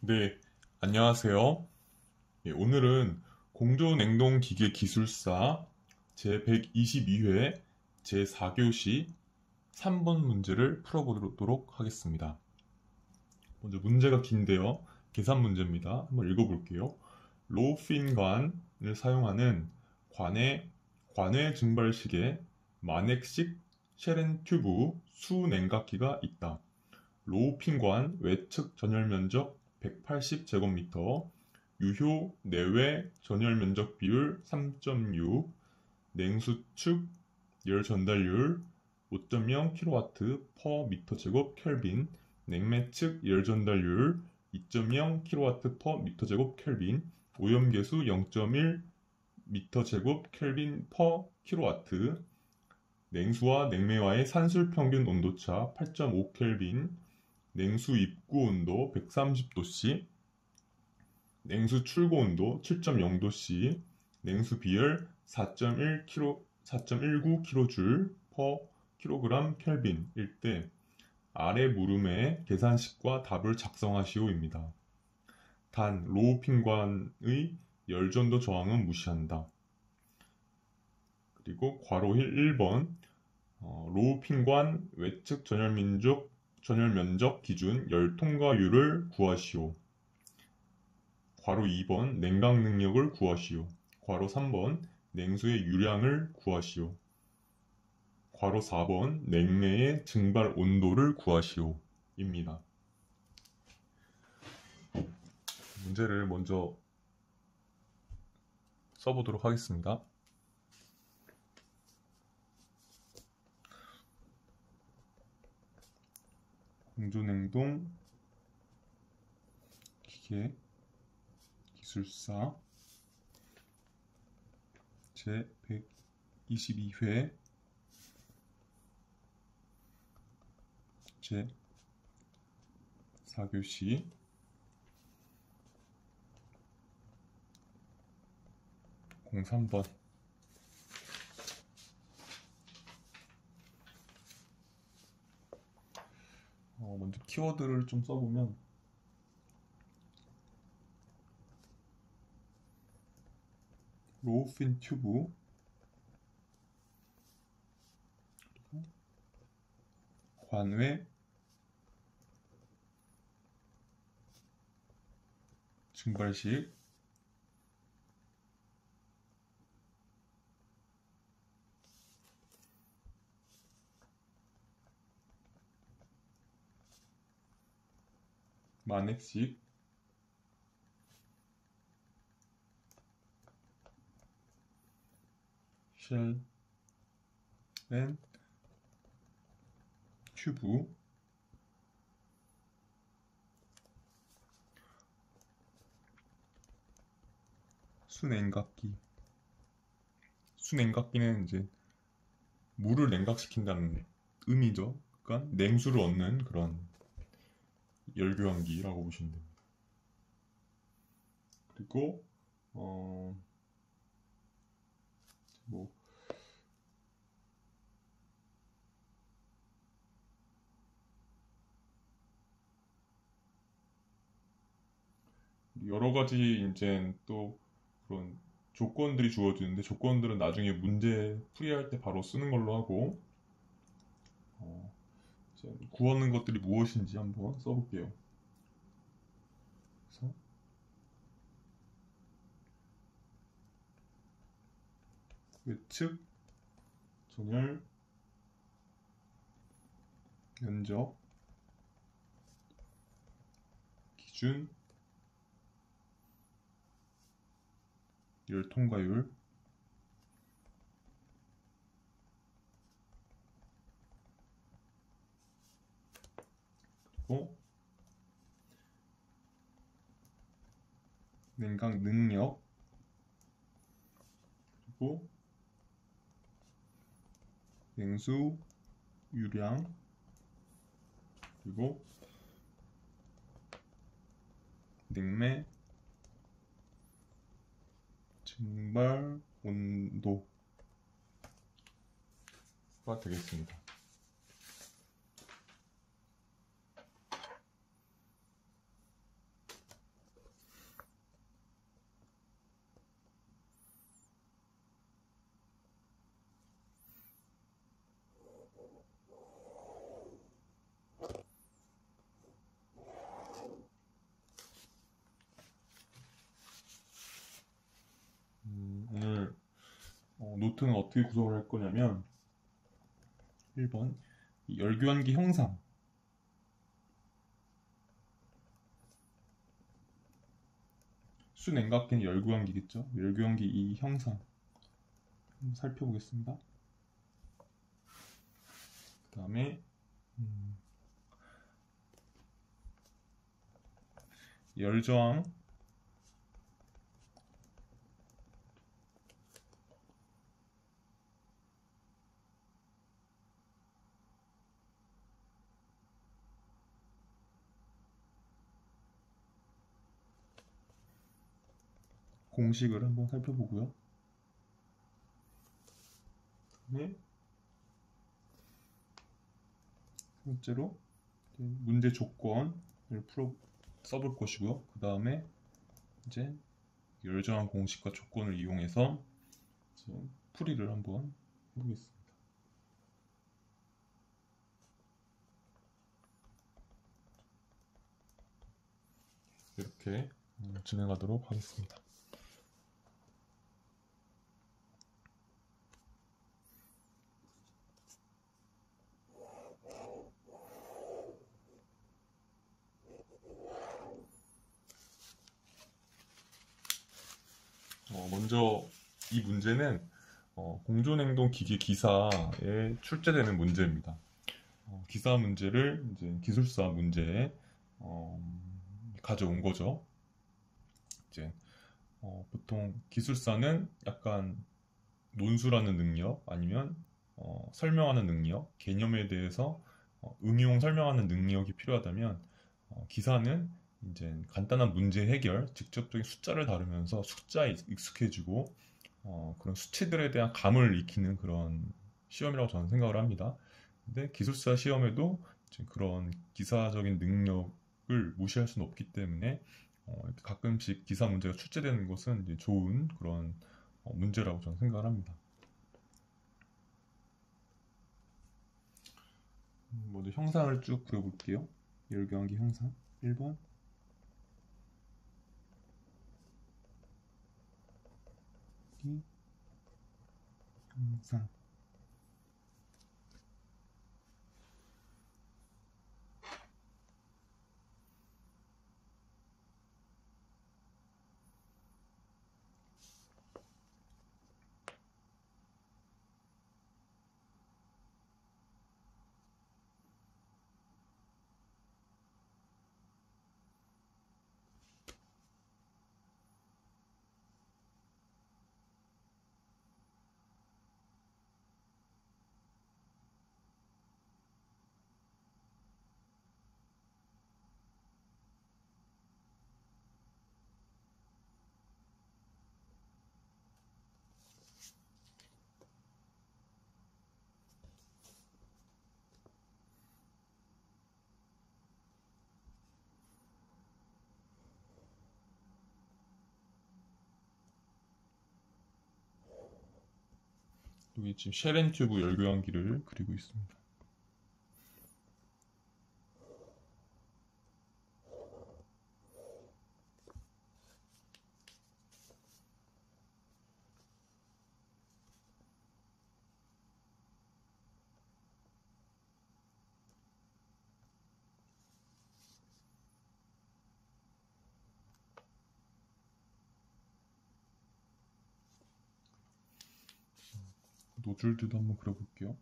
네, 안녕하세요. 예, 오늘은 공조냉동기계 기술사 제122회 제4교시 3번 문제를 풀어보도록 하겠습니다. 먼저 문제가 긴데요. 계산 문제입니다. 한번 읽어볼게요. 로우핀관을 사용하는 관외 증발식에 만획식 셰렌 튜브 수냉각기가 있다. 로우핀관 외측 전열 면적 180제곱미터, 유효 내외 전열 면적 비율 3.6, 냉수 측 열 전달률 5.0kW per 미터 켈빈, 냉매 측 열 전달률 2.0kW per 미터 켈빈, 오염계수 0.1 미터 켈빈 per kW, 냉수와 냉매와의 산술 평균 온도차 8.5켈빈, 냉수 입구 온도 130도씨, 냉수 출고 온도 7.0도씨, 냉수 비열 4.19kJ per kg 켈빈일 때 아래 물음의 계산식과 답을 작성하시오입니다. 단, 로우핀관의 열전도 저항은 무시한다. 그리고 괄호 1번 로우핀관 외측 전열 면적 기준 열 통과율을 구하시오. 괄호 2번 냉각 능력을 구하시오. 괄호 3번 냉수의 유량을 구하시오. 괄호 4번 냉매의 증발 온도를 구하시오. 입니다. 문제를 먼저 써보도록 하겠습니다. 공조냉동 기계 기술사 제122회 제4교시 (03번) 먼저 키워드를 좀 써보면 로우핀 튜브, 관외 증발식, 만획식, 쉘렌 튜브, 수냉각기. 수냉각기는 이제 물을 냉각시킨다는 의미죠. 그러니까 냉수를 얻는 그런 열교환기라고 보시면 됩니다. 그리고 뭐 여러 가지 이제 또 그런 조건들이 주어지는데 조건들은 나중에 문제 풀이할 때 바로 쓰는 걸로 하고 이제 구하는 것들이 무엇인지 한번 써볼게요. 그래서 외측 전열 면적 기준 열 통과율 그리고 냉각 능력 그리고 냉수 유량 그리고 냉매 증발 온도가 되겠습니다. 노트는 어떻게 구성을 할 거냐면 1번 열교환기 형상, 순행각계는 열교환기겠죠. 열교환기 이 형상 한번 살펴보겠습니다. 그 다음에 열저항 공식을 한번 살펴보고요. 그다음에 세 번째로 문제 조건을 써볼 것이고요. 그 다음에 이제 열저항 공식과 조건을 이용해서 이제 풀이를 한번 해보겠습니다. 이렇게 진행하도록 하겠습니다. 먼저 이 문제는 공존행동 기계 기사에 출제되는 문제입니다. 기사 문제를 이제 기술사 문제에 가져온 거죠. 이제 보통 기술사는 약간 논술하는 능력 아니면 설명하는 능력, 개념에 대해서 응용 설명하는 능력이 필요하다면 기사는 이제 간단한 문제 해결, 직접적인 숫자를 다루면서 숫자에 익숙해지고 그런 수치들에 대한 감을 익히는 그런 시험이라고 저는 생각을 합니다. 근데 기술사 시험에도 그런 기사적인 능력을 무시할 수는 없기 때문에 가끔씩 기사 문제가 출제되는 것은 이제 좋은 그런 문제라고 저는 생각을 합니다. 먼저 형상을 쭉 그려볼게요. 열교환기 형상 1번 형상 여기 지금 쉘 앤 튜브 열교환기를 그리고 있습니다. 노즐들도 한번 그려볼게요.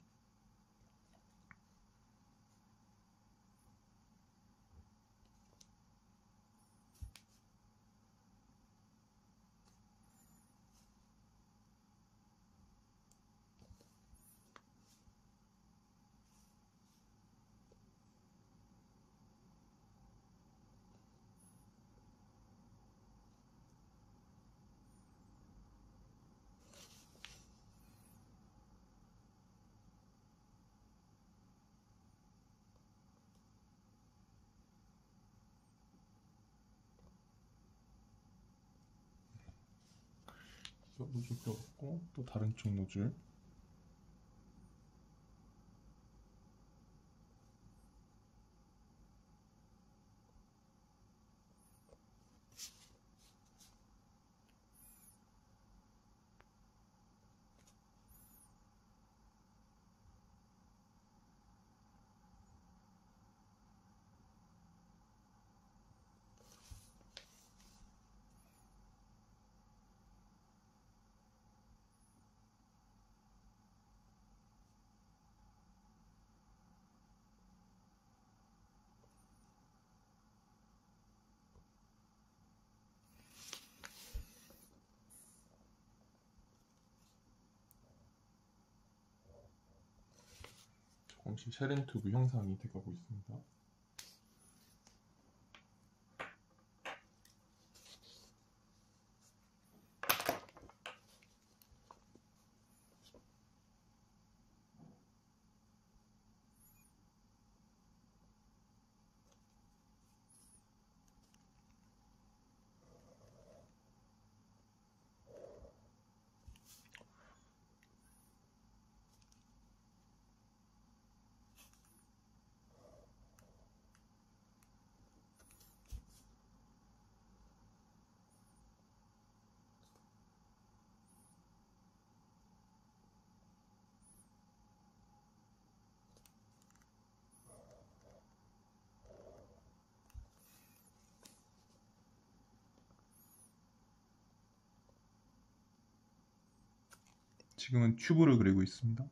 노즐 그려봤고 또 다른 쪽 노즐 조금씩 쉘 앤 튜브 형상이 돼가고 있습니다. 지금은 튜브를 그리고 있습니다.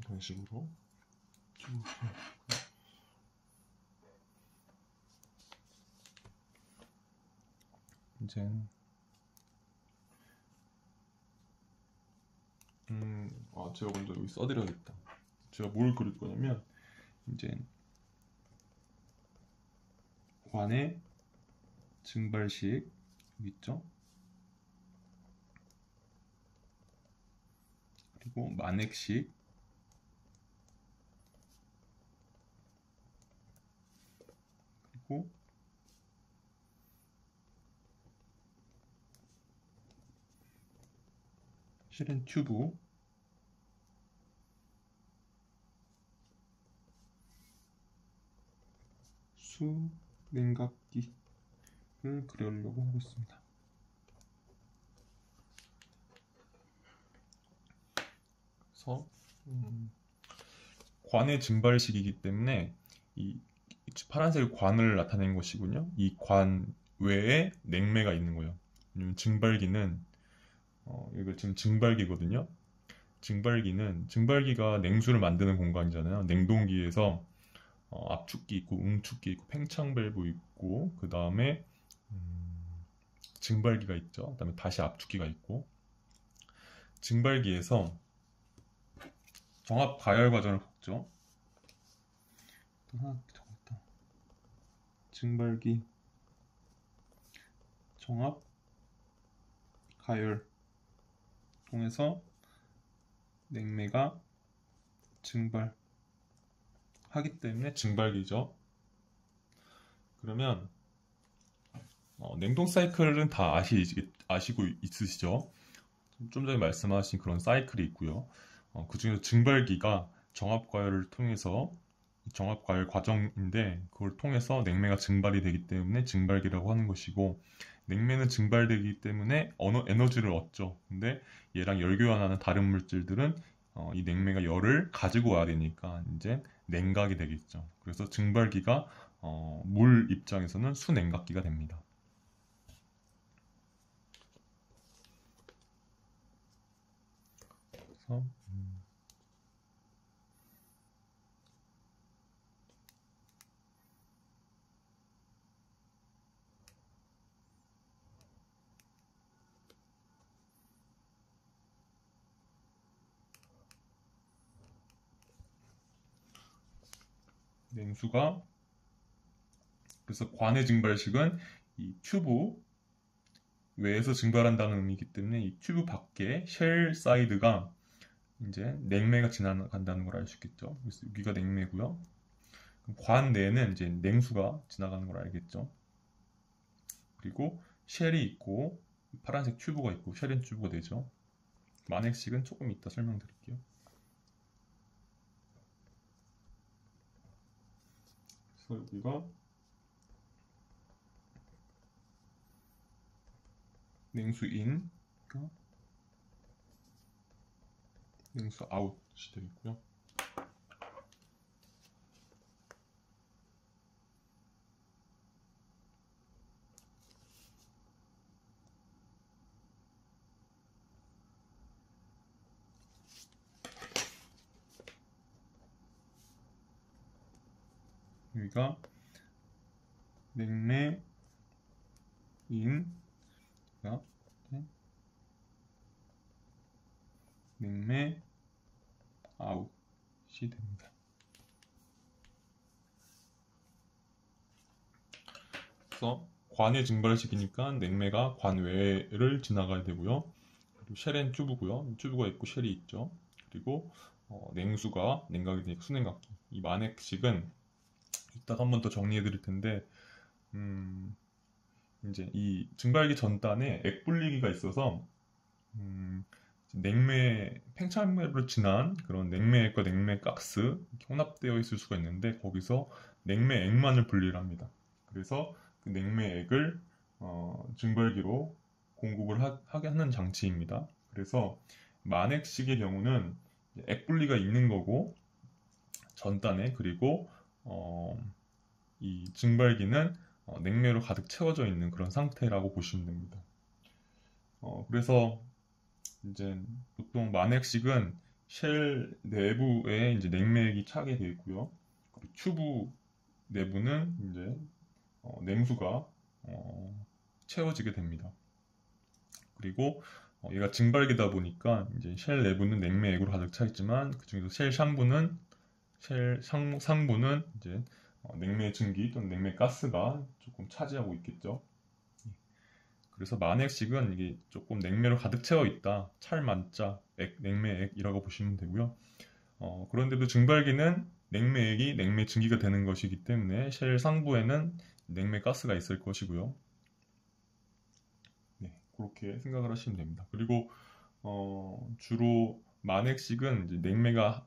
이런 식으로 이제 제가 먼저 여기 써드려야겠다. 제가 뭘 그릴 거냐면 이제 관의 증발식 여기 있죠. 그리고 만액식, 그리고 쉘 앤 튜브, 수냉각기를 그리려고 하고 있습니다. 그래서 관의 증발식이기 때문에 이 파란색 관을 나타낸 것이군요. 이 관 외에 냉매가 있는 거예요. 왜냐면 증발기는 이거 지금 증발기거든요. 증발기가 냉수를 만드는 공간이잖아요. 냉동기에서 압축기 있고 응축기 있고 팽창 밸브 있고 그 다음에 증발기가 있죠. 그 다음에 다시 압축기가 있고 증발기에서 정압 가열 과정을 겪죠. 또 하나 적었다. 증발기 정압 가열 통해서 냉매가 증발하기 때문에 증발기죠. 그러면 냉동 사이클은 다 아시고 있으시죠? 좀 전에 말씀하신 그런 사이클이 있고요. 그 중에서 증발기가 정압과열을 통해서 정압과열 과정인데 그걸 통해서 냉매가 증발이 되기 때문에 증발기라고 하는 것이고 냉매는 증발되기 때문에 에너지를 얻죠. 근데 얘랑 열교환하는 다른 물질들은 이 냉매가 열을 가지고 와야 되니까 이제 냉각이 되겠죠. 그래서 증발기가 물 입장에서는 수냉각기가 됩니다. 그래서 냉수가 그래서 관의 증발식은 이 튜브 외에서 증발한다는 의미이기 때문에 이 튜브 밖에 쉘 사이드가 이제 냉매가 지나간다는 걸 알 수 있겠죠. 그래서 여기가 냉매고요. 관 내에는 이제 냉수가 지나가는 걸 알겠죠. 그리고 쉘이 있고 파란색 튜브가 있고 쉘앤 튜브가 되죠. 만액식은 조금 이따 설명드릴게요. 그래서 여기가 냉수 인, 냉수 아웃이 되겠고요. 여기가 냉매 인, 냉매 아웃이 됩니다. 그래서 관의 증발식이니까 냉매가 관 외를 지나가야 되고요. 그리고 쉘엔 튜브고요. 튜브가 있고 쉘이 있죠. 그리고 냉수가 냉각이 되니까 수냉각기. 이 만액식은 이따가 한 번 더 정리해 드릴 텐데 이제 이 증발기 전단에 액분리기가 있어서 냉매 팽창매로 지난 그런 냉매액과 냉매가스 이렇게 혼합되어 있을 수가 있는데 거기서 냉매액만을 분리를 합니다. 그래서 그 냉매액을 증발기로 공급을 하게 하는 장치입니다. 그래서 만액식의 경우는 액분리가 있는 거고 전단에 그리고 이 증발기는 냉매로 가득 채워져 있는 그런 상태라고 보시면 됩니다. 그래서 이제 보통 만액식은 쉘 내부에 이제 냉매액이 차게 되어 있고요. 그리고 튜브 내부는 이제 냉수가 채워지게 됩니다. 그리고 얘가 증발기다 보니까 이제 쉘 내부는 냉매액으로 가득 차 있지만 그 중에서 쉘 상부는 이제 냉매 증기 또는 냉매 가스가 조금 차지하고 있겠죠. 그래서 만액식은 이게 조금 냉매로 가득 채워 있다. 찰만자, 냉매액이라고 보시면 되고요. 그런데도 증발기는 냉매액이 냉매 증기가 되는 것이기 때문에 쉘 상부에는 냉매 가스가 있을 것이고요. 네, 그렇게 생각을 하시면 됩니다. 그리고 주로 만액식은 이제 냉매가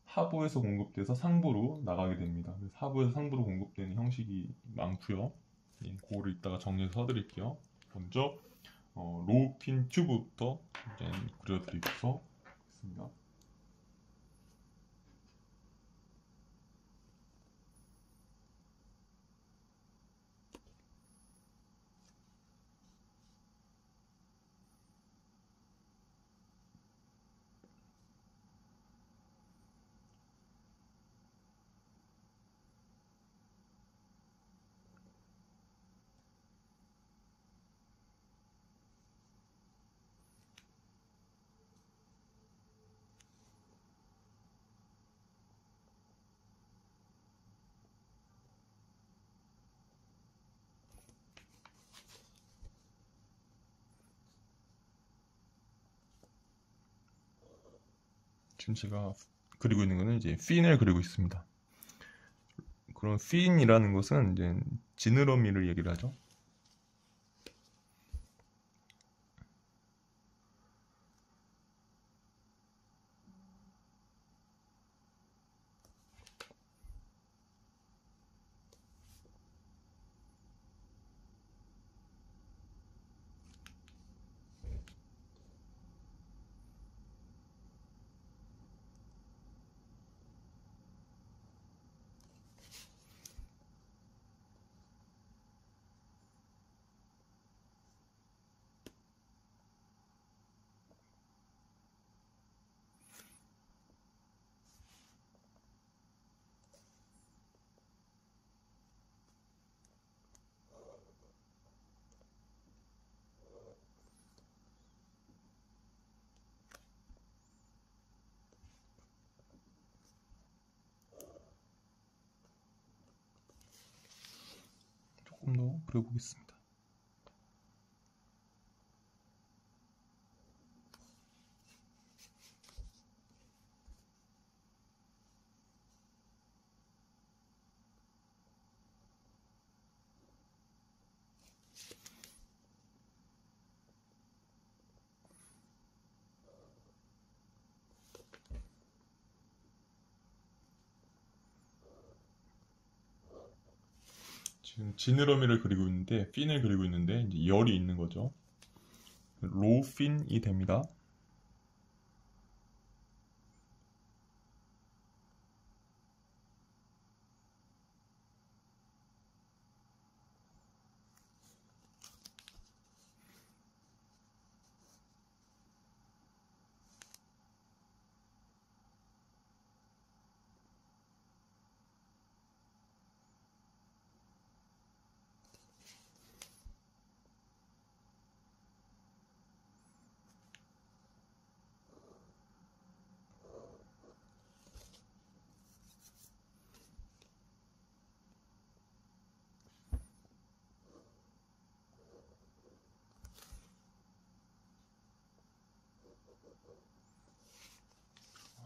하부에서 공급돼서 상부로 나가게 됩니다. 그래서 하부에서 상부로 공급되는 형식이 많고요. 예, 그거를 이따가 정리해서 써드릴게요. 먼저 로우 핀 튜브부터 이제 그려드리고서 있습니다. 지금 제가 그리고 있는 거는 이제 핀을 그리고 있습니다. 그런 핀이라는 것은 이제 지느러미를 얘기를 하죠. 조금 더 그려보겠습니다. 지금 지느러미를 그리고 있는데 핀을 그리고 있는데 이제 열이 있는 거죠. 로우 핀이 됩니다.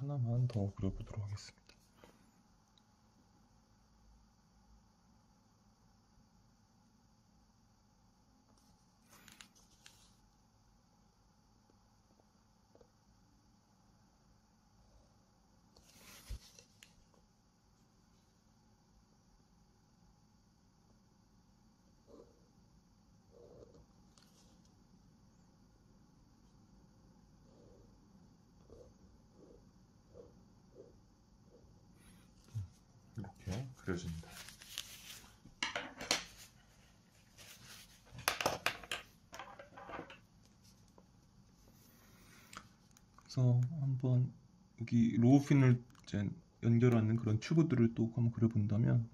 하나만 더 그려보도록 하겠습니다. 이렇게 그려집니다. 그래서 한번 여기 로우핀을 이제 연결하는 그런 튜브들을 또 한번 그려본다면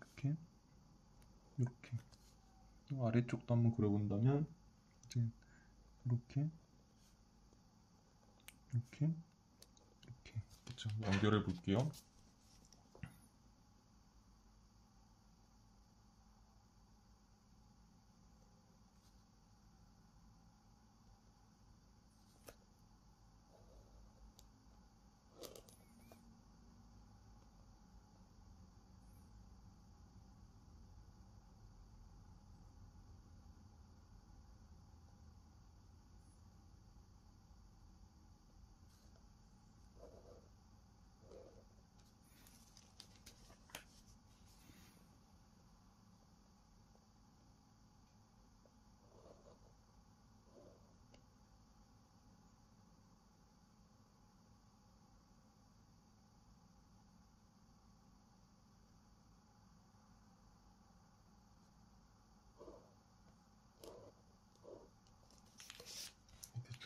이렇게 아래쪽도 한번 그려본다면 이제 이렇게 그렇죠. 연결해 볼게요.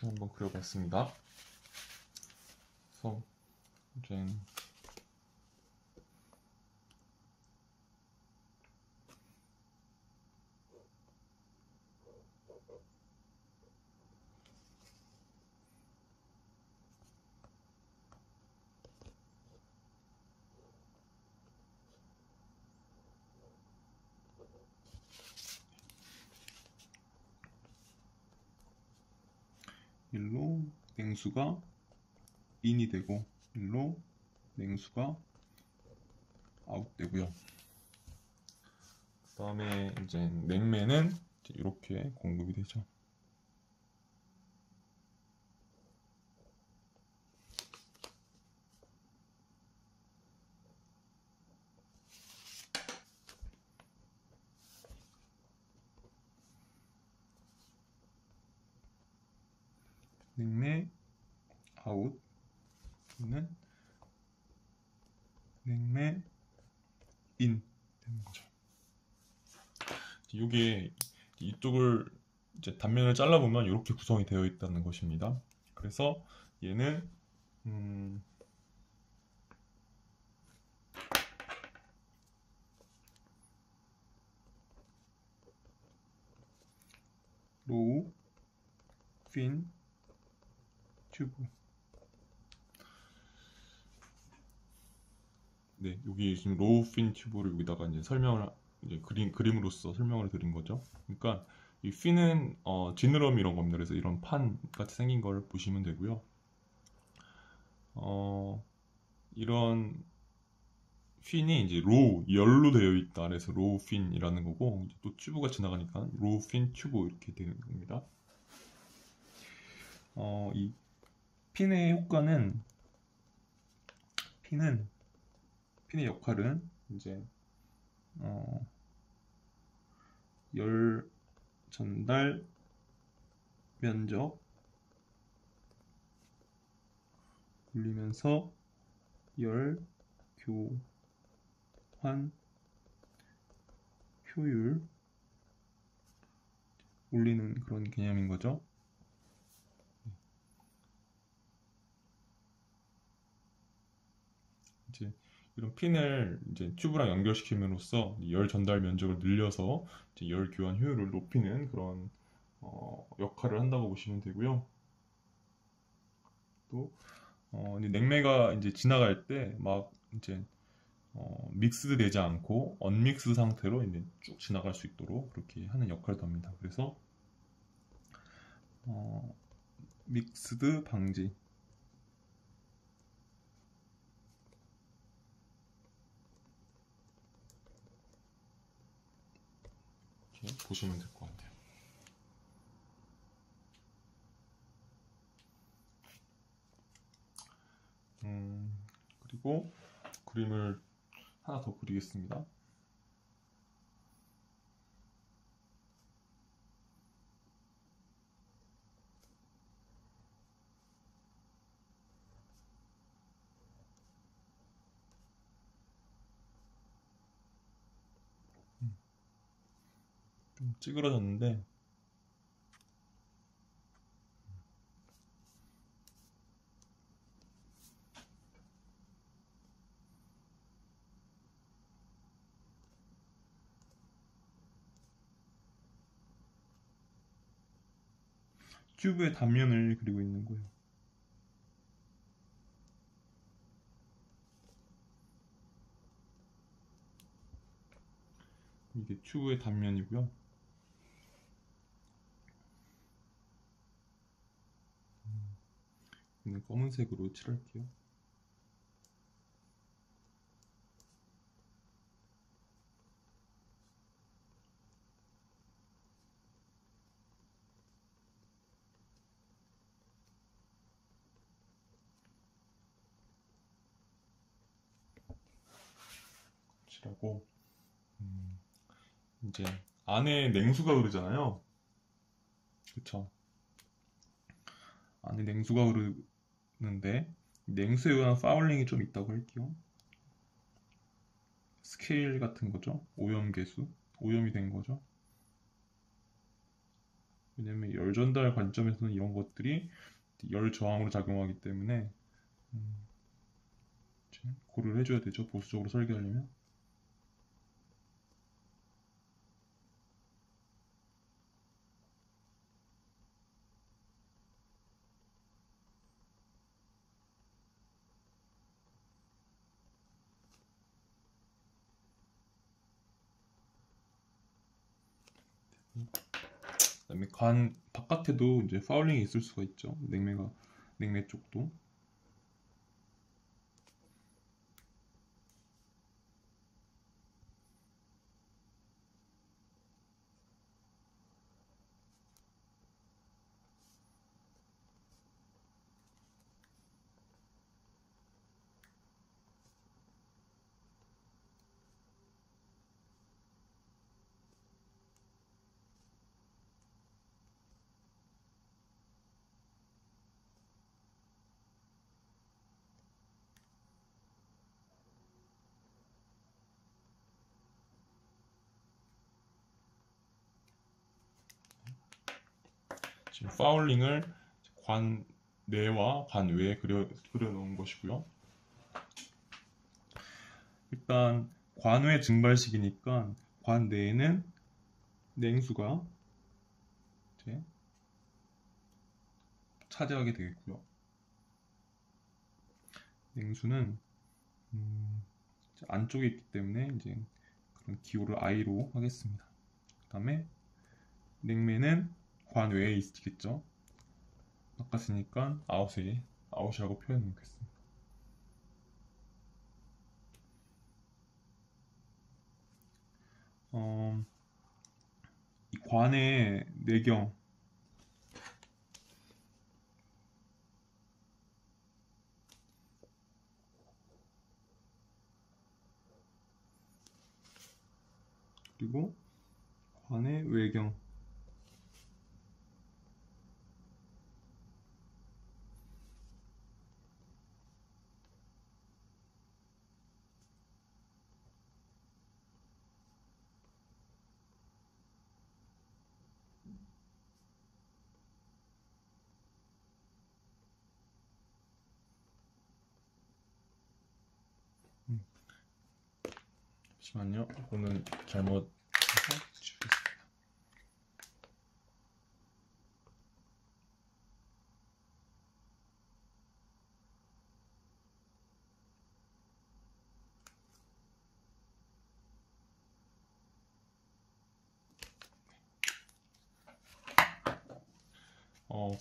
대충 한번 그려봤습니다. 그래서 이제 일로 냉수가 인이 되고 일로 냉수가 아웃 되고요. 그 다음에 이제 냉매는 이렇게 공급이 되죠. 냉매 아웃은 냉매 인 되는 거죠. 이게 이쪽을 이제 단면을 잘라보면 이렇게 구성이 되어 있다는 것입니다. 그래서 얘는 로우 핀 튜브. 네, 여기 지금 로우 핀 튜브를 여기다가 이제 설명을 이제 그림으로써 설명을 드린 거죠. 그러니까 이 핀은 지느러미 이런 겁니다. 그래서 이런 판 같이 생긴 걸 보시면 되고요. 이런 핀이 이제 로우 열로 되어 있다. 그래서 로우 핀이라는 거고 또 튜브가 지나가니까 로우 핀 튜브 이렇게 되는 겁니다. 이 핀의 효과는 핀의 역할은 이제 열 전달 면적 굴리면서 열 교환 효율 올리는 그런 개념인 거죠. 이제 이런 핀을 이제 튜브랑 연결시킴으로써 열 전달 면적을 늘려서 이제 열 교환 효율을 높이는 그런 역할을 한다고 보시면 되고요. 또 이제 냉매가 이제 지나갈 때 막 이제 믹스드 되지 않고 언믹스 상태로 이제 쭉 지나갈 수 있도록 그렇게 하는 역할도 합니다. 그래서 믹스드 방지 이렇게 보시면 될 것 같아요. 그리고 그림을 하나 더 그리겠습니다. 좀 찌그러졌는데 튜브의 단면을 그리고 있는 거예요. 이게 튜브의 단면이고요. 이는 검은색으로 칠할게요. 칠하고 이제 안에 냉수가 흐르잖아요. 그쵸? 안에 냉수가 흐르는데 냉수에 의한 파울링이 좀 있다고 할게요. 스케일 같은 거죠. 오염 계수, 오염이 된 거죠. 왜냐면 열 전달 관점에서는 이런 것들이 열 저항으로 작용하기 때문에 고려를 해줘야 되죠. 보수적으로 설계하려면. 그다음에 관 바깥에도 이제 파울링이 있을 수가 있죠. 냉매 쪽도. 지금 파울링을 관 내와 관 외에 그려놓은 것이고요. 일단 관외 증발식이니까 관 내에는 냉수가 이제 차지하게 되겠고요. 냉수는 안쪽에 있기 때문에 이제 그런 기호를 I로 하겠습니다. 그 다음에 냉매는 관 외에 있겠죠. 바꿨으니까 아웃이라고 표현해 놓겠습니다. 이 관의 내경 그리고 관의 외경 잠시만요. 이거는 잘못 해서 지우겠습니다.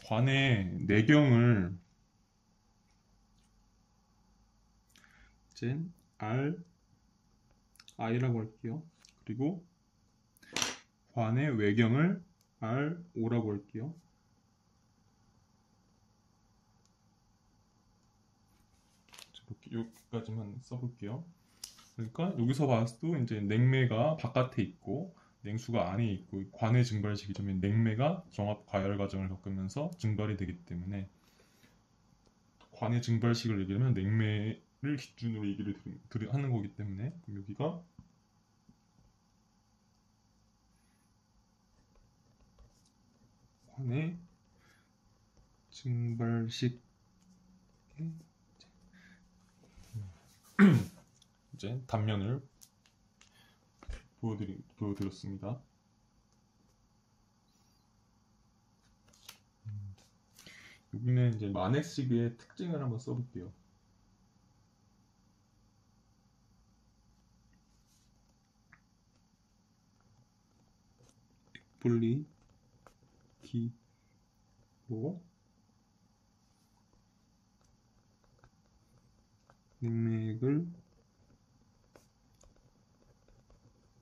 관의 내경을 이제 RI라고 할게요. 그리고 관의 외경을 RO라고 할게요. 이렇게 여기까지만 써볼게요. 그러니까 여기서 봤을 때 이제 냉매가 바깥에 있고 냉수가 안에 있고 관의 증발 시기점에 냉매가 종합 과열 과정을 겪으면서 증발이 되기 때문에 관의 증발식을 얘기하면 냉매를 기준으로 얘기를 하는 거기 때문에 여기가 관의 증발식 이제 단면을 보여드렸습니다. 여기는 이제 만액식의 특징을 한번 써볼게요. 분리 기로 냉맥을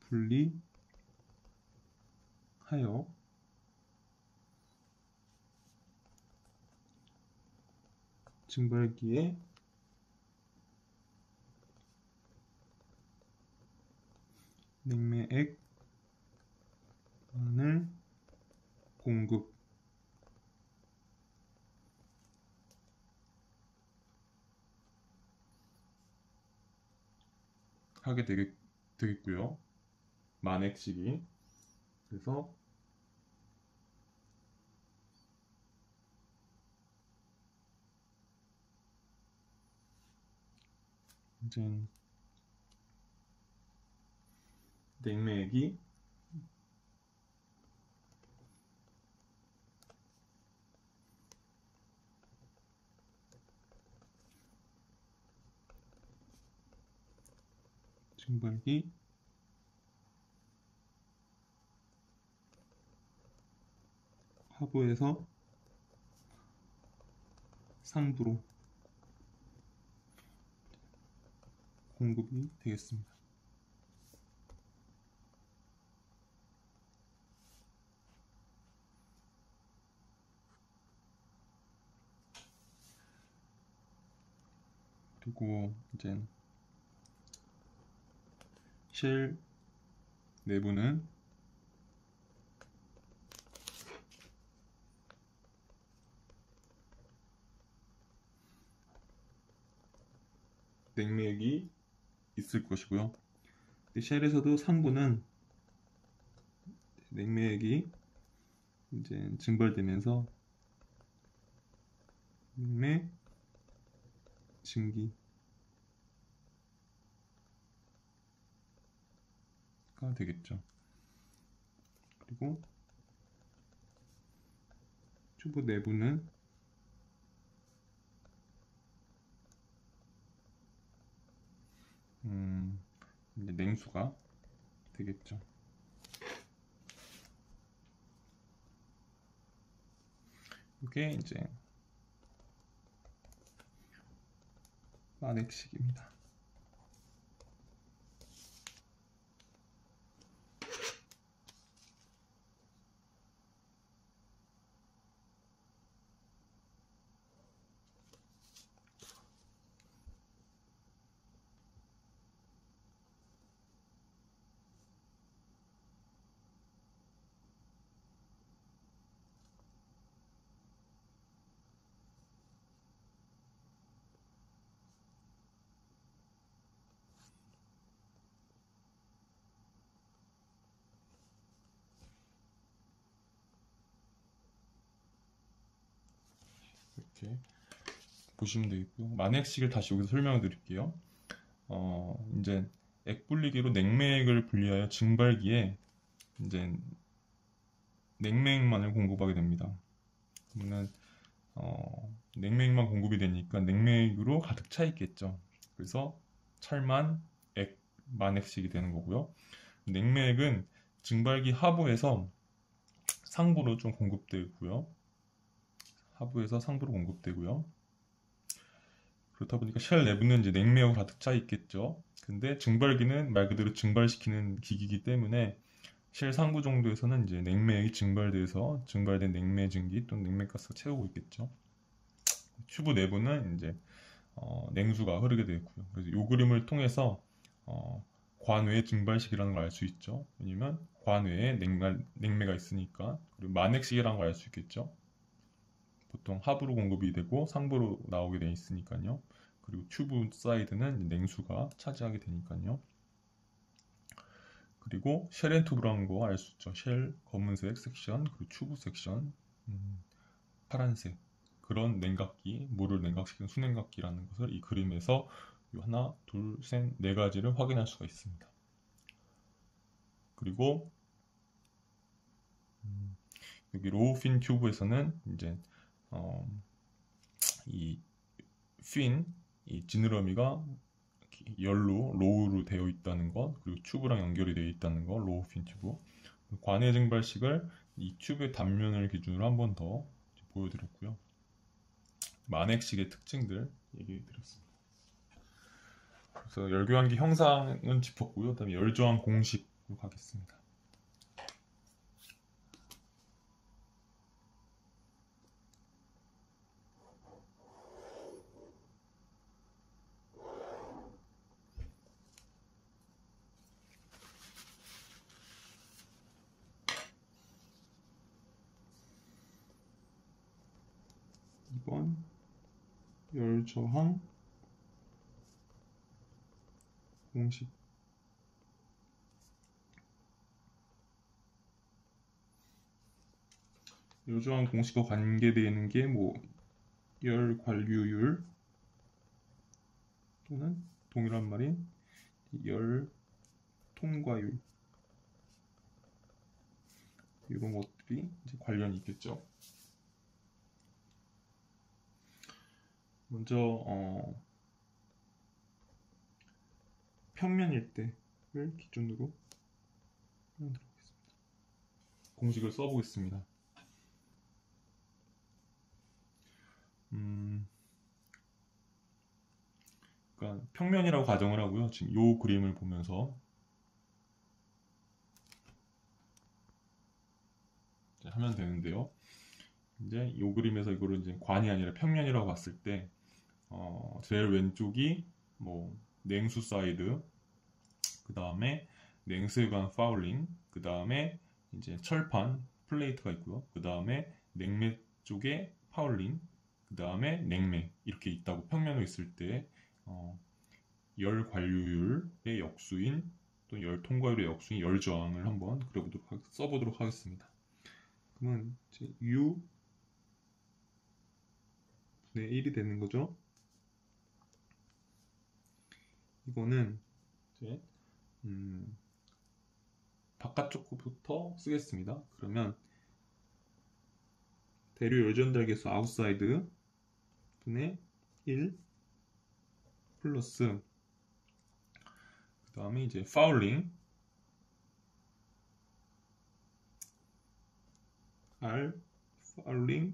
분리하여 증발기에 냉매액만을 공급하게 되겠고요. 만액식이 그래서 이제 냉매액이 증발기 하부에서 상부로 공급이 되겠습니다. 그리고 이제 쉘 내부는 냉매액이 있을 것이고요. 쉘에서도 상부는 냉매액이 이제 증발되면서 냉매 증기가 되겠죠. 그리고 튜브 내부는 이제 냉수가 되겠죠. 이게 이제 만액식입니다. 이렇게 보시면 되겠고요. 만액식을 다시 여기서 설명을 드릴게요. 이제 액 분리기로 냉매액을 분리하여 증발기에 이제 냉매액만을 공급하게 됩니다. 그러면 냉매액만 공급이 되니까 냉매액으로 가득 차 있겠죠. 그래서 철만 액 만액씩이 되는 거고요. 냉매액은 증발기 하부에서 상부로 좀 공급되고요. 하부에서 상부로 공급되고요. 그렇다 보니까 쉘 내부는 이제 냉매로 가득 차 있겠죠. 근데 증발기는 말 그대로 증발시키는 기기이기 때문에 쉘 상부 정도에서는 이제 냉매액이 증발돼서 증발된 냉매 증기 또는 냉매가스가 채우고 있겠죠. 튜브 내부는 이제 냉수가 흐르게 되고요. 그래서 이 그림을 통해서 관외의 증발식이라는 걸 알 수 있죠. 왜냐면 관외에 냉매가 있으니까. 그리고 만액식이라는 걸 알 수 있겠죠. 보통 하부로 공급이 되고 상부로 나오게 돼 있으니까요. 그리고 튜브 사이드는 냉수가 차지하게 되니까요. 그리고 쉘 앤 튜브라는 거 알 수 있죠. 쉘 검은색 섹션, 그리고 튜브 섹션 파란색. 그런 냉각기, 물을 냉각시키는 수냉각기라는 것을 이 그림에서 하나, 둘, 셋, 네 가지를 확인할 수가 있습니다. 그리고 여기 로우 핀 튜브에서는 이제 이 핀, 이 지느러미가 열로 로우로 되어 있다는 것, 그리고 튜브랑 연결이 되어 있다는 것, 로우 핀 튜브. 관외 증발식을 이 튜브의 단면을 기준으로 한 번 더 보여드렸고요. 만액식의 특징들 얘기 드렸습니다. 그래서 열교환기 형상은 짚었고요. 그다음에 열저항 공식으로 가겠습니다. 이번 열저항 공식. 열저항 공식과 관계되는 게 뭐 열 관류율 또는 동일한 말인 열 통과율, 이런 것들이 이제 관련이 있겠죠. 먼저 평면일 때를 기준으로 공식을 써보겠습니다. 그러니까 평면이라고 가정을 하고요. 지금 이 그림을 보면서 하면 되는데요. 이제 이 그림에서 이거를 이제 관이 아니라 평면이라고 봤을 때 제일 왼쪽이 뭐 냉수 사이드, 그 다음에 냉수에 관한 파울링, 그 다음에 이제 철판 플레이트가 있고요. 그 다음에 냉매 쪽에 파울링, 그 다음에 냉매 이렇게 있다고 평면으로 있을 때 열 관류율의 역수인 또 열 통과율의 역수인 열 저항을 한번 써보도록 하겠습니다. 그러면 이제 U 분의 1이 되는 거죠. 이거는 이제 바깥쪽부터 쓰겠습니다. 그러면 대류 열전달계수 아웃사이드 분의 1 플러스 그 다음에 이제 파울링 R 파울링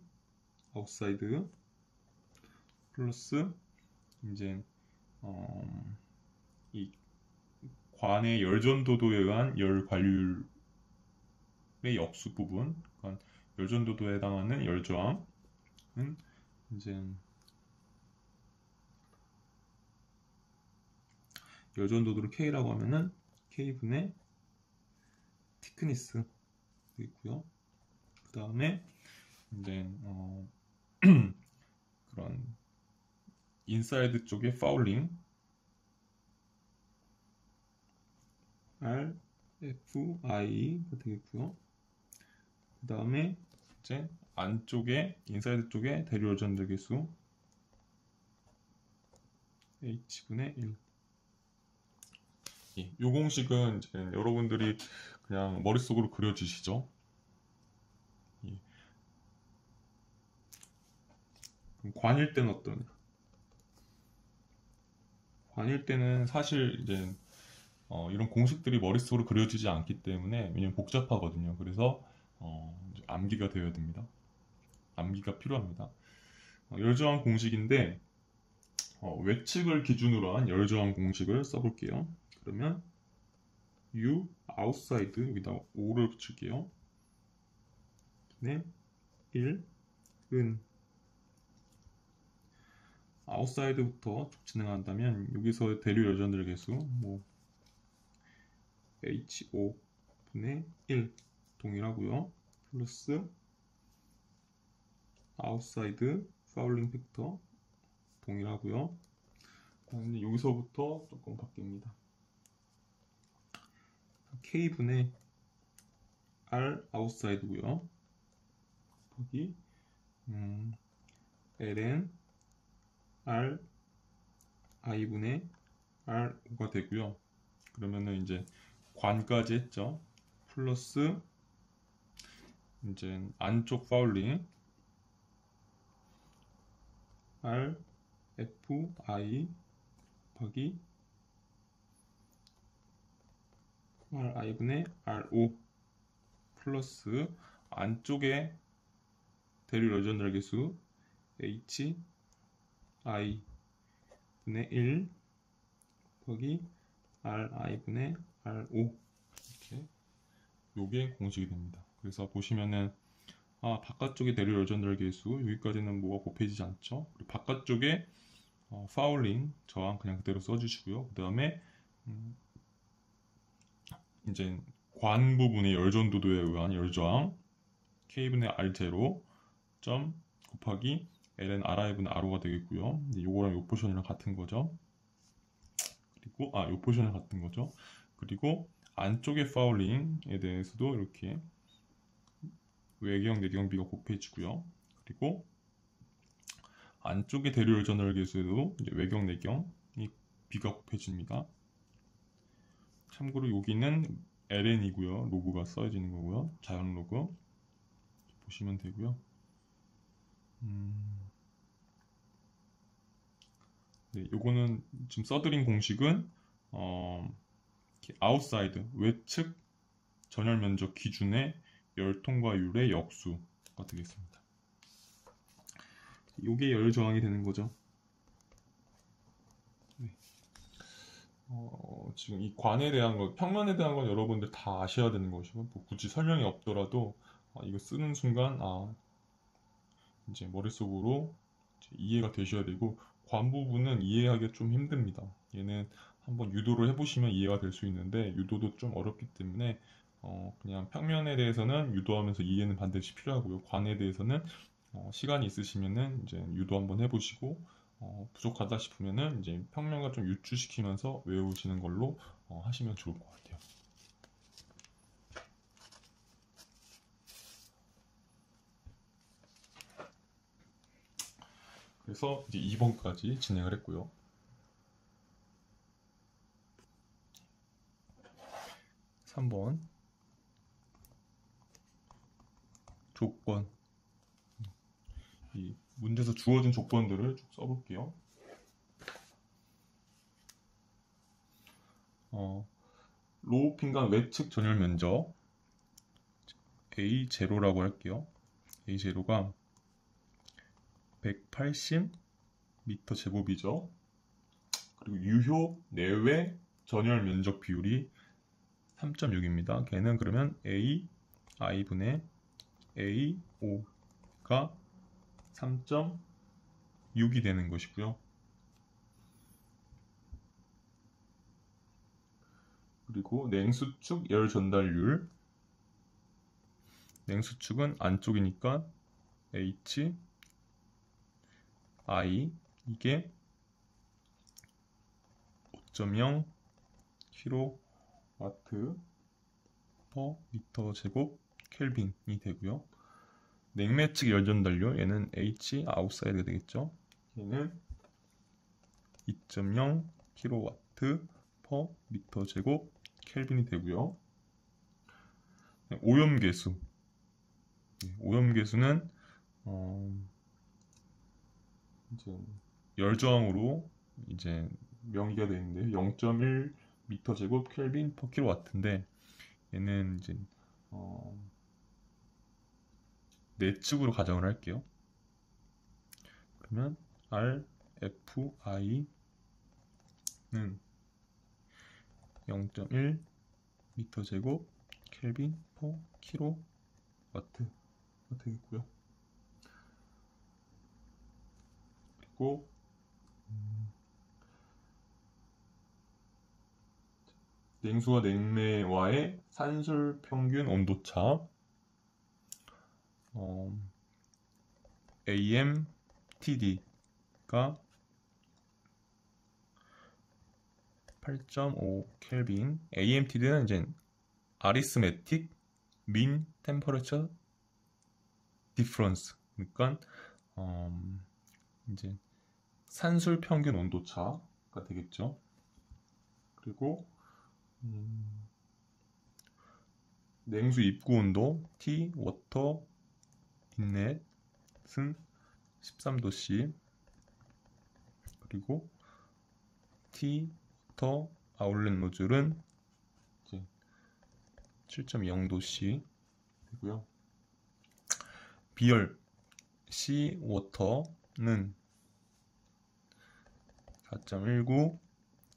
아웃사이드 플러스 이제 이 관의 열전도도에 의한 열 관류율의 역수 부분, 그러니까 열전도도에 해당하는 열저항은 이제 열전도도를 K라고 하면은 K분의 티크니스 있고요. 그 다음에 이제 그런 인사이드 쪽에 파울링 RFI가 되겠고요. 그 다음에 이제 안쪽에 인사이드 쪽에 대류 열전도 계수 H분의 1. 이 공식은 이제 여러분들이 그냥 머릿속으로 그려주시죠. 예. 관일 때는 어떤? 관일 때는 사실 이제 이런 공식들이 머릿속으로 그려지지 않기 때문에 왜냐면 복잡하거든요. 그래서 이제 암기가 되어야 됩니다. 암기가 필요합니다. 열저항 공식인데 외측을 기준으로 한 열저항 공식을 써볼게요. 그러면 U outside 여기다 5를 붙일게요. 네, 1, 은 outside부터 쭉 진행한다면 여기서 대류 여전들 개수 뭐 H5 분의 1 동일하고요. 플러스 outside fouling 팩터 동일하고요. 그다음에 여기서부터 조금 바뀝니다. K분의 R outside고요. 여기 ln R I분의 R5가 되고요. 그러면은 이제 관까지 했죠. 플러스 이제 안쪽 파울링 R F I 곱하기 R I분의 R5 플러스 안쪽에 대류 여전 열개수 H I 분의 1 곱하기 R I분의 R5 이렇게 요게 공식이 됩니다. 그래서 보시면은 바깥쪽에 대류 여전 열개수 여기까지는 뭐가 곱해지지 않죠. 그리고 바깥쪽에 파울링 저항 그냥 그대로 써주시고요. 그 다음에 이제 관 부분의 열전도도에 의한 열저항 K분의 R0 점 곱하기 ln Ri분의 R5가 되겠고요. 요거랑 요 포션이랑 같은 거죠. 그리고 요 포션이랑 같은 거죠. 그리고 안쪽의 파울링에 대해서도 이렇게 외경, 내경 비가 곱해지고요. 그리고 안쪽의 대류 열전 열개수에도 외경, 내경이 비가 곱해집니다. 참고로 여기는 ln이고요. 로그가 써지는 거고요. 자연 로그 보시면 되고요. 네, 요거는 지금 써드린 공식은 아웃사이드 외측 전열 면적 기준의 열통과율의 역수가 되겠습니다. 요게 열 저항이 되는 거죠. 네. 지금 이 관에 대한 거, 평면에 대한 건 여러분들 다 아셔야 되는 것이고 뭐 굳이 설명이 없더라도 이거 쓰는 순간 이제 머릿속으로 이제 이해가 되셔야 되고 관 부분은 이해하기가 좀 힘듭니다. 얘는 한번 유도를 해보시면 이해가 될 수 있는데 유도도 좀 어렵기 때문에 그냥 평면에 대해서는 유도하면서 이해는 반드시 필요하고요. 관에 대해서는 시간이 있으시면은 이제 유도 한번 해보시고 부족하다 싶으면은 이제 평면과 좀 유추시키면서 외우시는 걸로 하시면 좋을 것 같아요. 그래서 이제 2번까지 진행을 했고요. 3번 조건 이 문제에서 주어진 조건들을 쭉 써볼게요. 로우핀간 외측 전열 면적 A0라고 할게요. A0가 180m 제곱이죠. 그리고 유효 내외 전열 면적 비율이 3.6입니다. 걔는 그러면 A I분의 A5가 3.6이 되는 것이고요. 그리고 냉수축 열 전달률 냉수축은 안쪽이니까 H I 이게 5.0 kW per 미터 제곱 켈빈이 되고요. 냉매 측 열 전달률 얘는 H 아웃사이드가 되겠죠. 얘는 2.0 kW per 퍼 미터 제곱 켈빈이 되고요. 오염계수. 오염계수는 이제 열저항으로 이제 명의가 되어 있는데 0.1 미터 제곱 켈빈 퍼 킬로와트인데 얘는 이제 내측으로 가정을 할게요. 그러면 RFI는 0.1 미터 제곱 켈빈 퍼 킬로와트가 되겠고요. 그리고 냉수와 냉매와의 산술 평균 온도차 AMTD가 8.5 켈빈. AMTD는 이제 Arithmetic Mean Temperature Difference. 그러니까 이제 산술 평균 온도차가 되겠죠. 그리고 냉수 입구 온도 T 워터 인넷은 13도씨. 그리고 T 워터 아울렛 노즐은 7.0도씨 되고요. 비열 C 워터는 4.19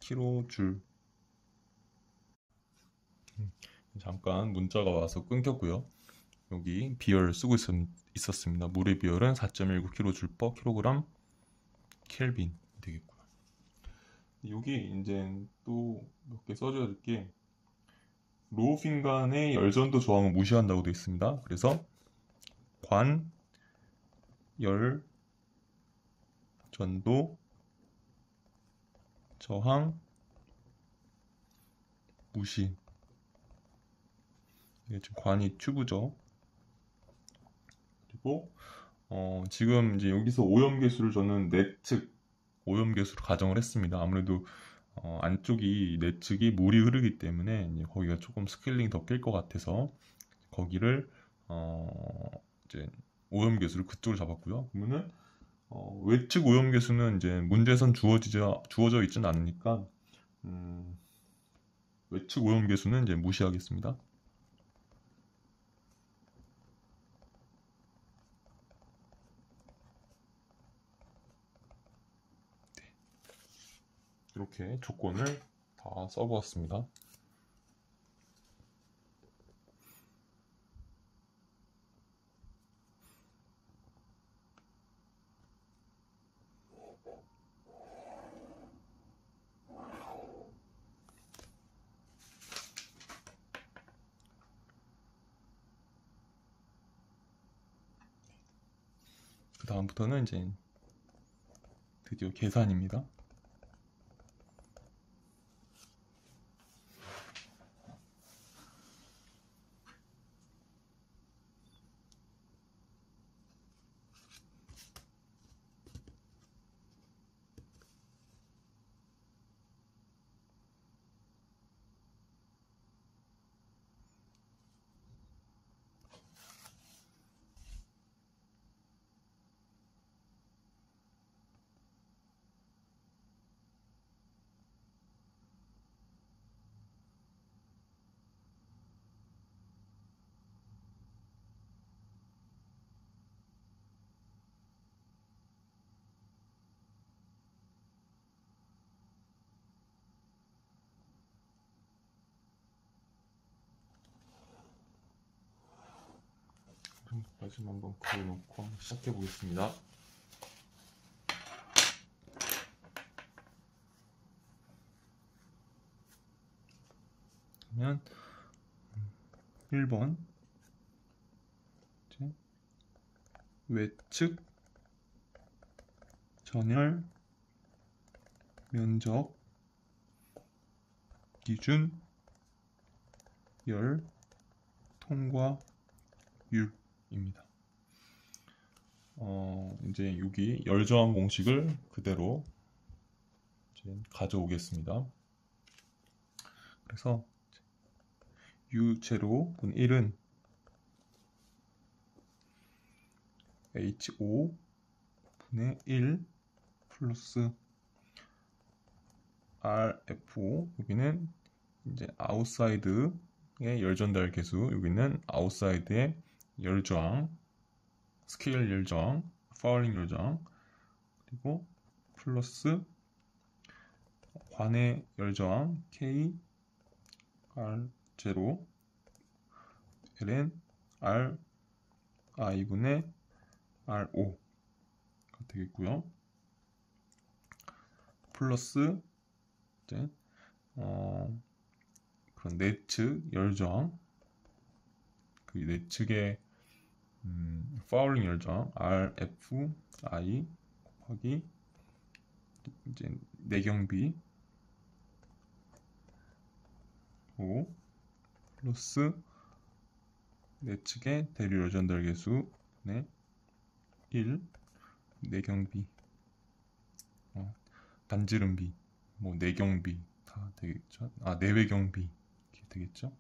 kJ. 잠깐 문자가 와서 끊겼고요. 여기 비열 쓰고 있었습니다. 물의 비열은 4.19 kJ/kg 켈빈 되겠고요. 여기 이제 또 몇 개 써줘야 될 게 로우핀간의 열전도 저항은 무시한다고 되어 있습니다. 그래서 관 열전도 저항 무시. 이게 지금 관이 튜브죠. 그리고 지금 이제 여기서 오염계수를 저는 내측 오염계수로 가정을 했습니다. 아무래도 안쪽이 내측이 물이 흐르기 때문에 이제 거기가 조금 스케일링 더 낄 것 같아서 거기를 이제 오염계수를 그쪽으로 잡았고요. 그러면은 외측 오염계수는 이제 문제에선 주어져 있지는 않으니까 외측 오염계수는 이제 무시하겠습니다. 이렇게 조건을 다 써보았습니다. 그 다음부터는 이제 드디어 계산입니다. 마지막 한번 그려놓고 한번 시작해 보겠습니다. 그러면 1번 외측 전열 면적 기준 열 통과율입니다. 이제 여기 열저항 공식을 그대로 이제 가져오겠습니다. 그래서 U0분 1은 H5 분의 1 플러스 RFO, 여기는 이제 아웃사이드의 열전달 계수, 여기는 아웃사이드의 열저항, 스케일 열저항, 파울링 열저항, 그리고 플러스 관의 열저항 K R0 ln R I분의 RO가 되겠고요. 플러스 이제 그런 내측 열저항, 그 내측의 파울링 열저항 RFI 곱하기 이제 내경비 O 플러스 내측의 대류 열전달 계수 네 1 내경비 단지름비 뭐 내경비 다 되겠죠. 내외경비 이렇게 되겠죠.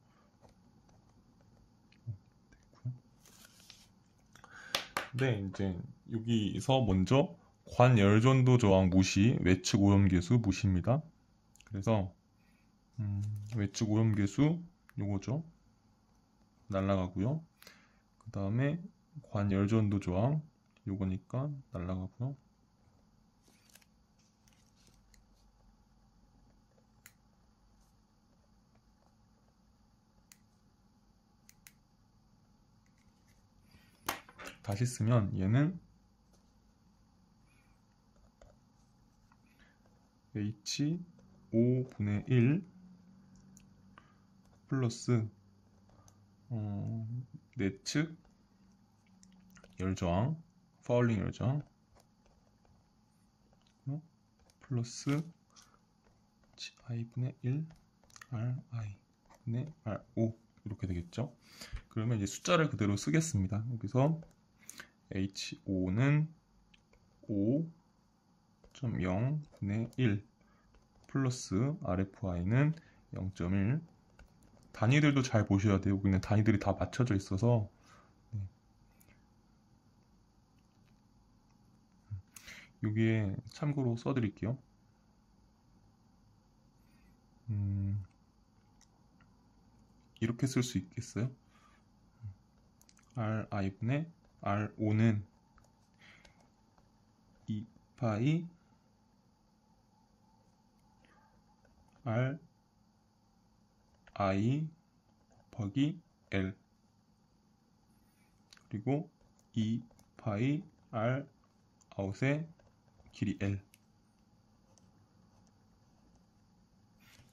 네, 이제 여기서 먼저 관열전도 저항 무시, 외측 오염계수 무시입니다. 그래서 외측 오염계수 요거죠. 날라가고요. 그 다음에 관열전도 저항 요거니까 날라가고요. 다시 쓰면 얘는 H5분의 1 플러스 내측 열저항, 파울링 열저항 플러스 I분의 1 RI분의 RO 이렇게 되겠죠. 그러면 이제 숫자를 그대로 쓰겠습니다. 여기서 H5는 5.0분의 1 플러스 RFI는 0.1. 단위들도 잘 보셔야 돼요. 여기는 단위들이 다 맞춰져 있어서 여기에 참고로 써드릴게요. 이렇게 쓸 수 있겠어요? RI분의 RO는 2파이 RI 곱하기 L 그리고 2파이 R 아웃의 길이 L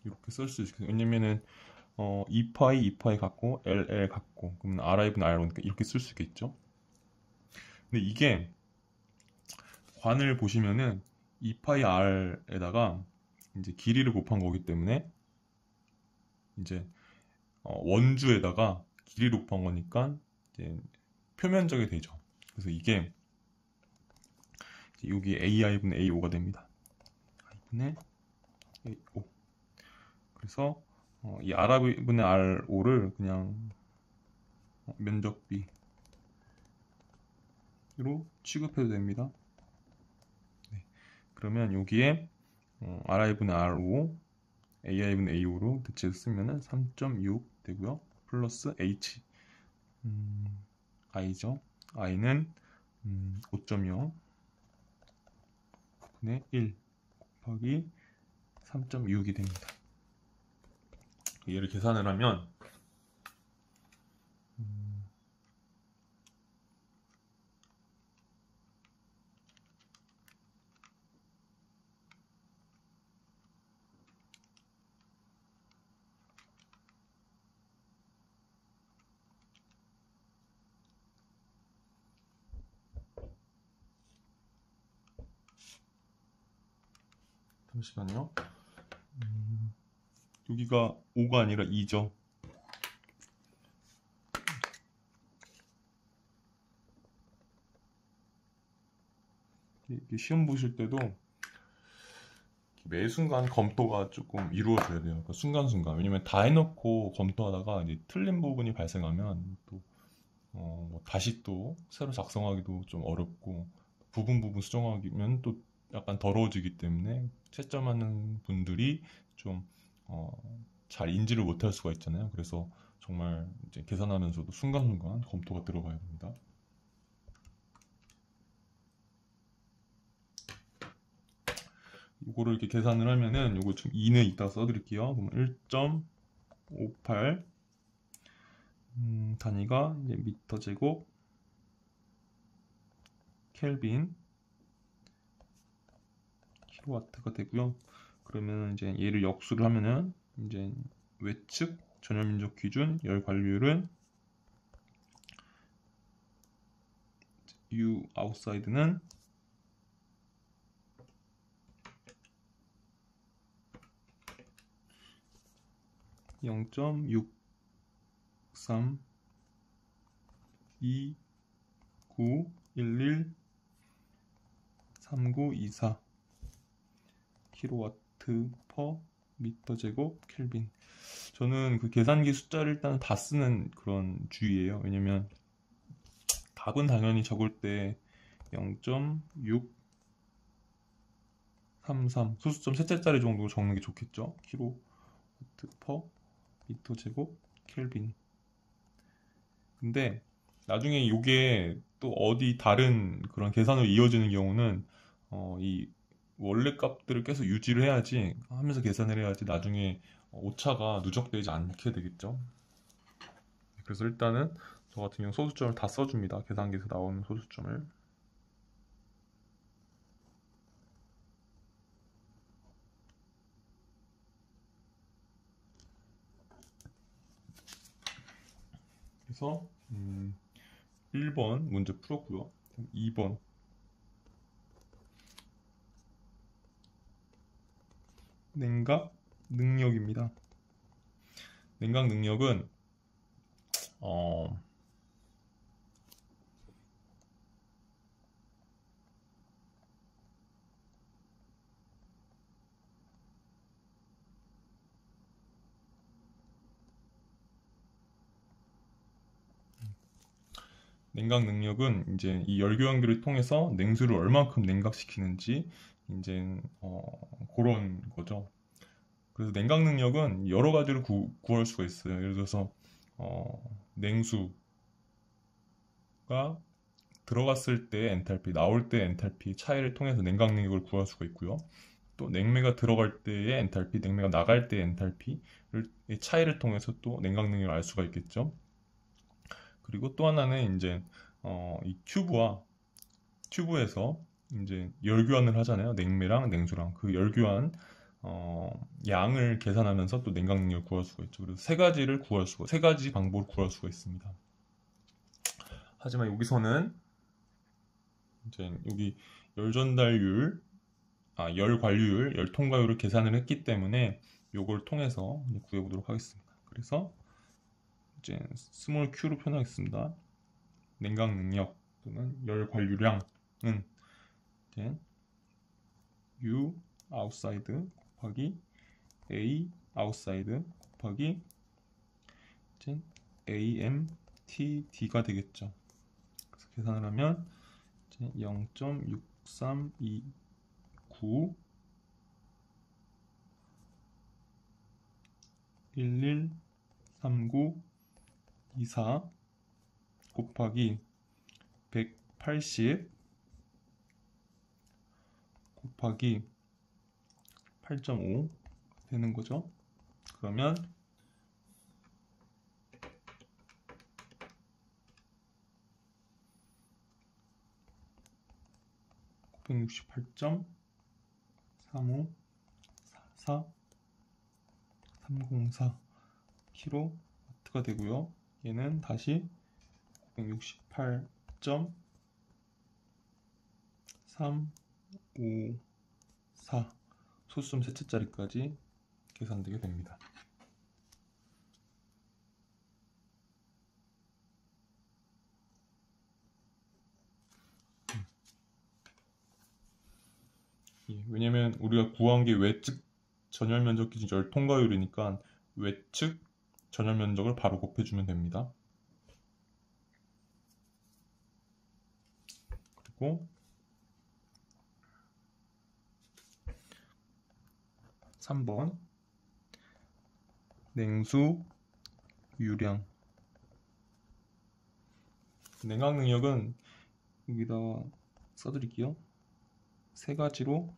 이렇게 쓸 수 있어요. 왜냐면은 2파이 같고 LL 같고 그러면 RI분의 RO니까 이렇게 쓸 수 있겠죠. 근데 이게 관을 보시면은 2파이 R에다가 이제 길이를 곱한 거기 때문에 이제 원주에다가 길이를 곱한 거니까 이제 표면적이 되죠. 그래서 이게 여기 AI분의 AO가 됩니다. I분의 AO. 그래서 이 R분의 RO를 그냥 면적비로 취급해도 됩니다. 네. 그러면 여기에 Ri분의 RO, AI분의 AO로 대체해서 쓰면은 3.6 되고요. 플러스 H I죠. I는 5.0 분의 1 곱하기 3.6이 됩니다. 얘를 계산을 하면 잠시만요. 여기가 5가 아니라 2죠. 시험 보실 때도 매 순간 검토가 조금 이루어져야 돼요. 그 순간순간. 왜냐면 다 해놓고 검토하다가 이제 틀린 부분이 발생하면 또 뭐 다시 또 새로 작성하기도 좀 어렵고 부분 수정하기면 또 약간 더러워지기 때문에 채점하는 분들이 좀 잘 인지를 못할 수가 있잖아요. 그래서 정말 이제 계산하면서도 순간순간 검토가 들어가야 됩니다. 이거를 이렇게 계산을 하면은 요거 좀 2는 이따 써드릴게요. 그럼 1.58 단위가 이제 미터 제곱 켈빈 킬로와트가 되고요. 그러면 이제 얘를 역수를 하면은 이제 외측 전열민족 기준 열 관리율은 U 아웃사이드는 0.63 29 11 3924 킬로와트 퍼 미터 제곱 켈빈. 저는 그 계산기 숫자를 일단 다 쓰는 그런 주의예요. 왜냐면 답은 당연히 적을 때 0.633 소수점 셋째 자리 정도 적는 게 좋겠죠. 킬로와트 퍼 미터 제곱 켈빈. 근데 나중에 이게 또 어디 다른 그런 계산으로 이어지는 경우는 이 원래 값들을 계속 유지를 해야지 하면서 계산을 해야지 나중에 오차가 누적되지 않게 되겠죠. 그래서 일단은 저 같은 경우 소수점을 다 써줍니다. 계산기에서 나오는 소수점을. 그래서 1번 문제 풀었고요. 2번 냉각 능력입니다. 냉각 능력은 어, 냉각 능력은 이제 이 열교환기를 통해서 냉수를 얼만큼 냉각시키는지 이제 그런 거죠. 그래서 냉각 능력은 여러 가지로 구할 수가 있어요. 예를 들어서 냉수가 들어갔을 때 엔탈피, 나올 때 엔탈피 차이를 통해서 냉각 능력을 구할 수가 있고요. 또 냉매가 들어갈 때의 엔탈피, 냉매가 나갈 때의 엔탈피의 차이를 통해서 또 냉각 능력을 알 수가 있겠죠. 그리고 또 하나는 이제 이 튜브에서 이제 열교환을 하잖아요. 냉매랑 냉수랑 그 열교환 양을 계산하면서 또 냉각 능력을 구할 수가 있죠. 그래서 세 가지 방법을 구할 수가 있습니다. 하지만 여기서는 이제 여기 열 전달률, 열 관리율, 열 통과율을 계산을 했기 때문에 이걸 통해서 구해보도록 하겠습니다. 그래서 이제 스몰 q로 표현하겠습니다. 냉각 능력 또는 열 관류량은 이제 U outside 곱하기 A outside 곱하기 이제 AMTD가 되겠죠. 그래서 계산을 하면 0.6329 113924 곱하기 180 곱하기 8.5 되는 거죠. 그러면 968.3544 304 킬로와트가 되고요. 얘는 다시 968.354 소수점 셋째 자리까지 계산되게 됩니다. 예. 왜냐면 우리가 구한 게 외측 전열 면적 기준 열 통과율이니까 외측 전열 면적을 바로 곱해주면 됩니다. 그리고 3번 냉수 유량. 냉각 능력은 여기다 써드릴게요. 세 가지로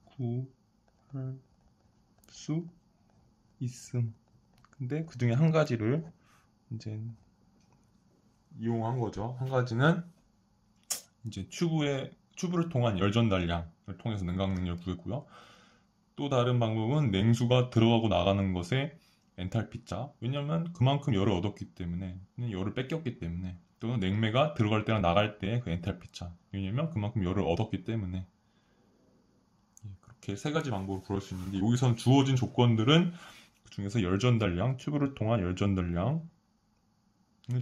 구할 수 있음. 근데 그 중에 한 가지를 이제 이용한 거죠. 한 가지는 이제 튜브를 통한 열 전달량을 통해서 냉각 능력을 구했고요. 또 다른 방법은 냉수가 들어가고 나가는 것의 엔탈피차. 왜냐면 그만큼 열을 얻었기 때문에, 열을 뺏겼기 때문에, 또는 냉매가 들어갈 때랑 나갈 때의 그 엔탈피차. 왜냐면 그만큼 열을 얻었기 때문에. 그렇게 세 가지 방법으로 구할 수 있는데, 여기서는 주어진 조건들은 그 중에서 열 전달량, 튜브를 통한 열 전달량을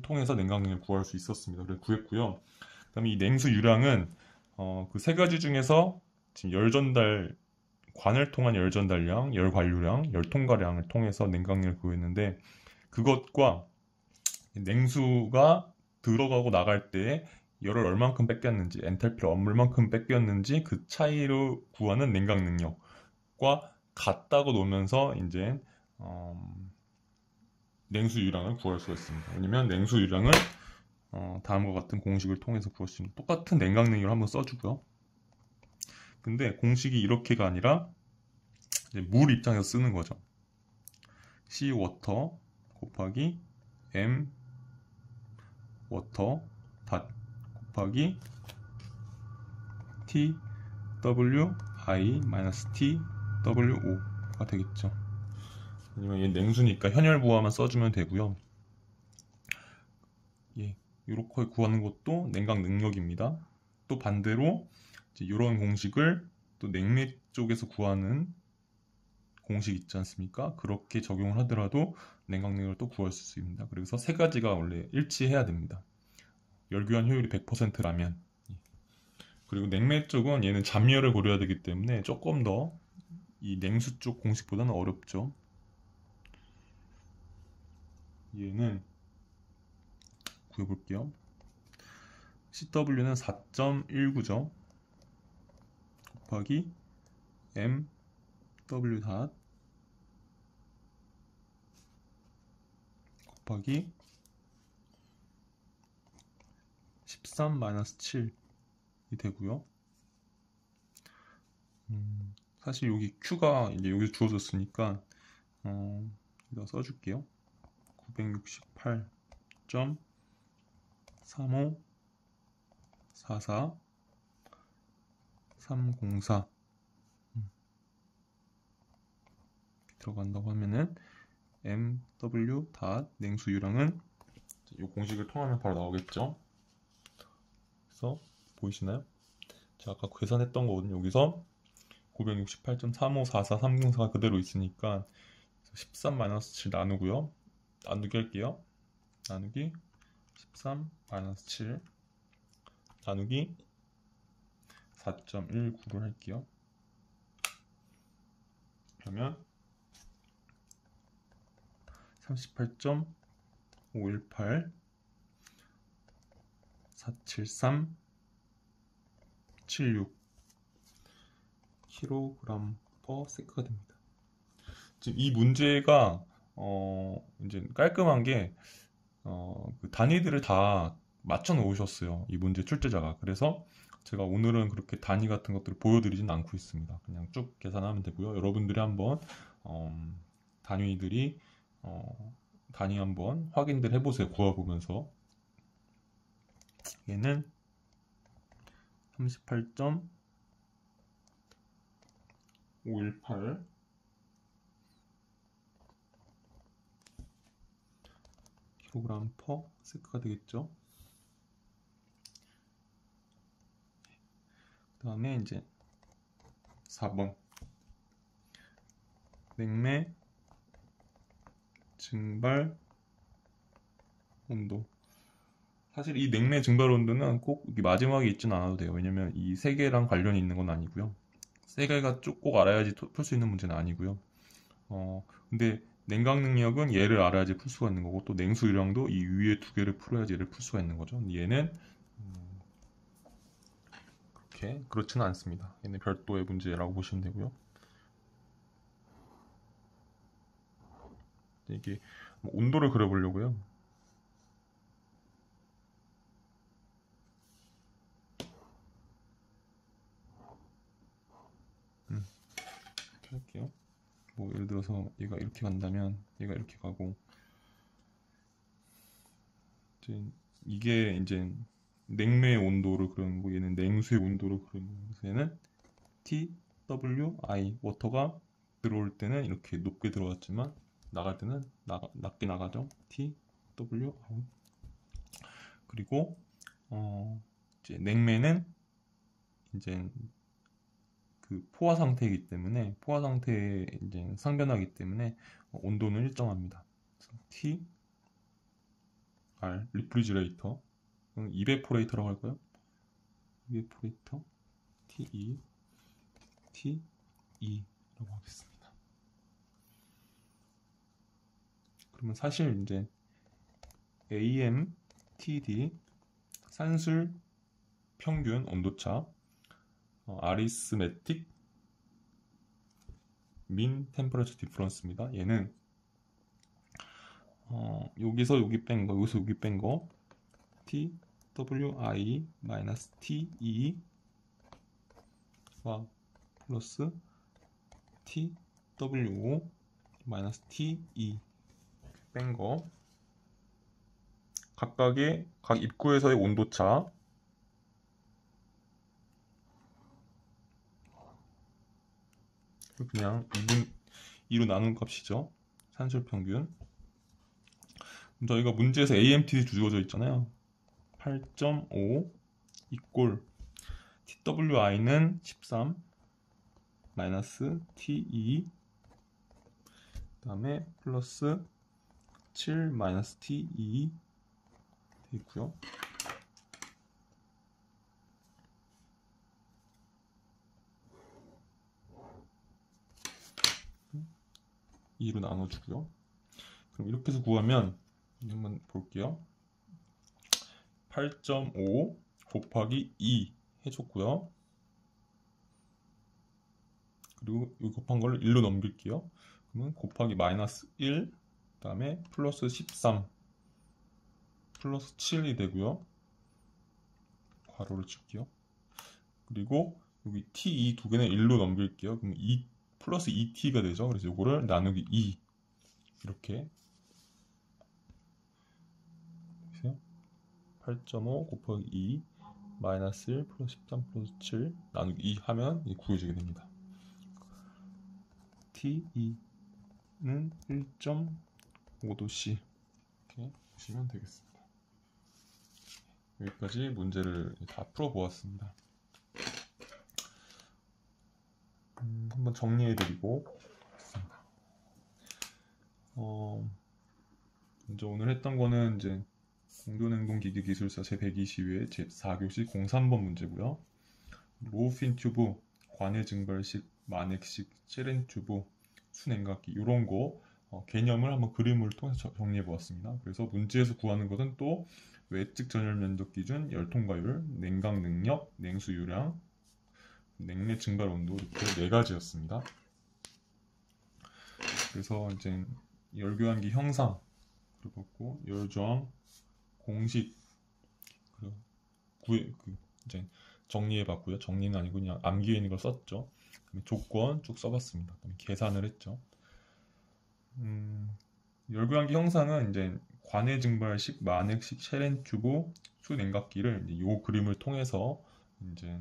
통해서 냉각 능력을 구할 수 있었습니다. 그래서 구했고요. 그다음에 이 냉수 유량은 그 세 가지 중에서 지금 열 전달 관을 통한 열 전달량, 열 관류량, 열 통과량을 통해서 냉각량을 구했는데 그것과 냉수가 들어가고 나갈 때 열을 얼만큼 뺏겼는지, 엔탈피를 얼만큼 뺏겼는지 그 차이로 구하는 냉각 능력과 같다고 놓으면서 이제 냉수 유량을 구할 수가 있습니다. 왜냐면 냉수 유량은 다음과 같은 공식을 통해서 구할 수 있는 똑같은 냉각 능력을 한번 써주고요. 근데 공식이 이렇게가 아니라 물 입장에서 쓰는 거죠. C 워터 곱하기 M 워터 닷 곱하기 T W I T W O가 되겠죠. 아니면 얘 냉수니까 현열부하만 써주면 되고요. 예, 이렇게 구하는 것도 냉각 능력입니다. 또 반대로 이런 공식을 또 냉매 쪽에서 구하는 공식 있지 않습니까? 그렇게 적용을 하더라도 냉각 능력을 또 구할 수 있습니다. 그래서 세 가지가 원래 일치해야 됩니다. 열교환 효율이 100%라면. 그리고 냉매 쪽은 얘는 잠열을 고려해야 되기 때문에 조금 더 이 냉수 쪽 공식보다는 어렵죠. 얘는 구해볼게요. CW는 4.19죠. 곱하기 M W 닷 곱하기 13-7이 되고요. 사실 여기 Q가 이제 여기 주어졌으니까 여기다 써줄게요. 968.3544 304 들어간다고 하면은 MW 닷 냉수 유량은 이 공식을 통하면 바로 나오겠죠. 그래서 보이시나요? 제가 아까 계산했던 거거든요. 여기서 968.3544 304가 그대로 있으니까 13-7 나누고요. 나누기 할게요. 나누기 13-7 나누기 4.19를 할게요. 그러면 38.518 473 76 kg/s가 됩니다. 지금 이 문제가 이제 깔끔한 게 그 단위들을 다 맞춰 놓으셨어요. 이 문제 출제자가. 그래서 제가 오늘은 그렇게 단위 같은 것들을 보여드리진 않고 있습니다. 그냥 쭉 계산하면 되고요. 여러분들이 한번 단위 한번 확인들 해보세요. 구해보면서. 얘는 38.518 kg/s가 되겠죠. 그 다음에 이제 4번 냉매 증발 온도. 사실 이 냉매 증발 온도는 꼭 여기 마지막에 있지는 않아도 돼요. 왜냐면 이 세 개랑 관련이 있는 건 아니고요. 세 개가 쭉 꼭 알아야지 풀 수 있는 문제는 아니고요. 근데 냉각 능력은 얘를 알아야지 풀 수가 있는 거고, 또 냉수 유량도 이 위에 두 개를 풀어야지 얘를 풀 수가 있는 거죠. 얘는 그렇게 그렇지는 않습니다. 얘는 별도의 문제라고 보시면 되고요. 이게 온도를 그려보려고요. 이렇게 할게요. 뭐 예를 들어서 얘가 이렇게 간다면 얘가 이렇게 가고, 이제 이게 이제 냉매의 온도를 그리는 거고, 얘는 냉수의 온도를 그리는 거고, 그래서 얘는 TWI, 워터가 들어올 때는 이렇게 높게 들어왔지만 나갈 때는 낮게 나가죠. TWI. 그리고 이제 냉매는 이제 그 포화 상태이기 때문에, 포화 상태에 이제 상변하기 때문에 온도는 일정합니다. T R 리프리지레이터, 이베포레이터라고 할까요? 이베포레이터 TE TE라고 하겠습니다. 그러면 사실 이제 AMTD 산술 평균 온도차, 아리스메틱 민 템퍼러처 디퍼런스입니다. 얘는 여기서 여기 뺀 거, 여기서 여기 뺀 거, TWI 마이너스 TE와 플러스 TWO 마이너스 TE 뺀 거, 각각의 각 입구에서의 온도차, 그냥 2로 나눈 값이죠. 산술 평균. 저희가 문제에서 AMTD 주어져 있잖아요. 8.5 이꼴 TWI는 13 마이너스 TE, 그 다음에 플러스 7 마이너스 TE 되어 있고요. 2로 나눠주고요. 그럼 이렇게 해서 구하면 한번 볼게요. 8.5 곱하기 2 해줬고요. 그리고 이 곱한 걸 1로 넘길게요. 그러면 곱하기 마이너스 1, 그 다음에 플러스 13, 플러스 7이 되고요. 괄호를 칠게요. 그리고 여기 t 이 두 개는 1로 넘길게요. 그럼 2 플러스 2t가 되죠. 그래서 이거를 나누기 2 이렇게 8.5 곱하기 2 마이너스 1 플러스 13 플러스 7 나누기 2 하면 구해지게 됩니다. TE는 1.5도씨 이렇게 보시면 되겠습니다. 여기까지 문제를 다 풀어보았습니다. 한번 정리해드리고 있습니다. 먼저 오늘 했던 거는 이제 공조냉동기기기술사 제122회 제4교시 03번 문제고요. 로우핀 튜브, 관해 증발식, 만액식, 체렌 튜브, 수냉각기 이런 거 개념을 한번 그림을 통해서 정리해 보았습니다. 그래서 문제에서 구하는 것은 또 외측 전열 면적 기준, 열통과율, 냉각 능력, 냉수 유량, 냉매 증발 온도 이렇게 네 가지였습니다. 그래서 이제 열교환기 형상 그리고 열저항 공식 이제 정리해봤고요. 정리는 아니고 그냥 암기해 있는 걸 썼죠. 조건 쭉 써봤습니다. 계산을 했죠. 열교환기 형상은 이제 관해 증발식, 만액식, 체렌 튜브, 수냉각기를 이제 요 그림을 통해서 이제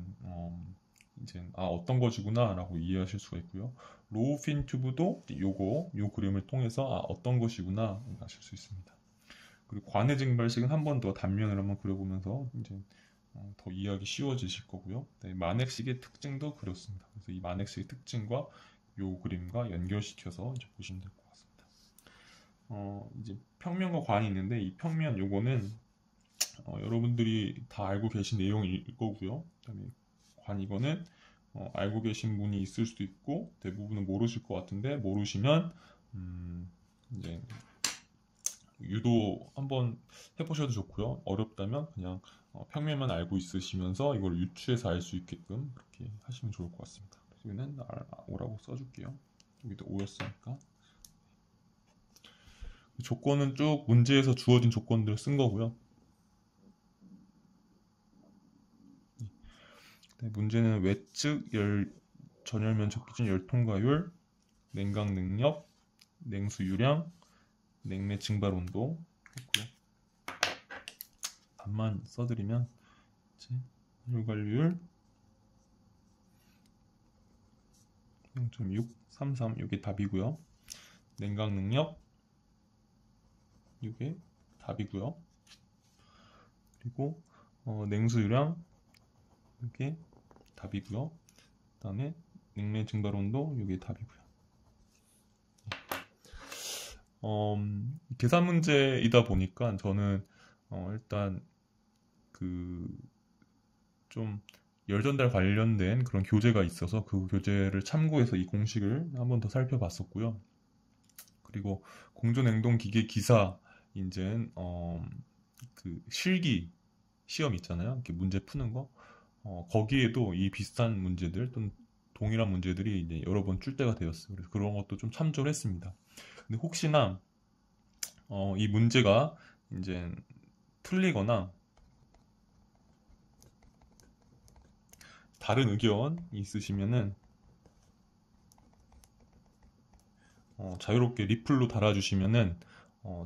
어떤 것이구나라고 이해하실 수가 있고요. 로우핀 튜브도 요 그림을 통해서 어떤 것이구나 아실 수 있습니다. 그리고 관해 증발식은 한 번 더 단면을 한번 그려보면서 이제 더 이해하기 쉬워지실 거고요. 네, 만액식의 특징도 그렸습니다. 그래서 이 만액식의 특징과 요 그림과 연결시켜서 이제 보시면 될 것 같습니다. 이제 평면과 관이 있는데 이 평면 요거는 여러분들이 다 알고 계신 내용일 거고요. 그다음에 이거는 알고 계신 분이 있을 수도 있고 대부분은 모르실 것 같은데 모르시면 이제 유도 한번 해보셔도 좋고요. 어렵다면 그냥 평면만 알고 있으시면서 이걸 유추해서 알 수 있게끔 그렇게 하시면 좋을 것 같습니다. 여기는 O라고 써줄게요. 여기도 O였으니까. 조건은 쭉 문제에서 주어진 조건들을 쓴 거고요. 네, 문제는 외측 전열 면적 기준 열 통과율, 냉각 능력, 냉수 유량, 냉매 증발 온도 했고요. 답만 써드리면 열 관리율 0.633 이게 답이고요. 냉각 능력 이게 답이고요. 그리고 냉수 유량 이게 답이고요. 그 다음에 냉매 증발 온도 이게 답이고요. 계산 문제이다 보니까 저는 일단 좀 열전달 관련된 그런 교재가 있어서 그 교재를 참고해서 이 공식을 한번 더 살펴봤었고요. 그리고 공조냉동기계 기사 이제 그 실기 시험 있잖아요. 이렇게 문제 푸는 거. 거기에도 이 비슷한 문제들 또는 동일한 문제들이 이제 여러 번 출 때가 되었어요. 그래서 그런 것도 좀 참조를 했습니다. 근데 혹시나 이 문제가 이제 틀리거나 다른 의견이 있으시면은 자유롭게 리플로 달아주시면은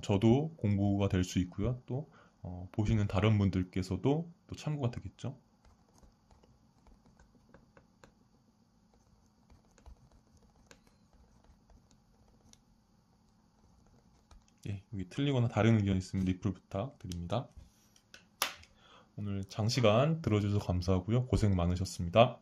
저도 공부가 될 수 있고요. 또 보시는 다른 분들께서도 또 참고가 되겠죠. 예, 여기 틀리거나 다른 의견 있으면 리플 부탁드립니다. 오늘 장시간 들어주셔서 감사하고요. 고생 많으셨습니다.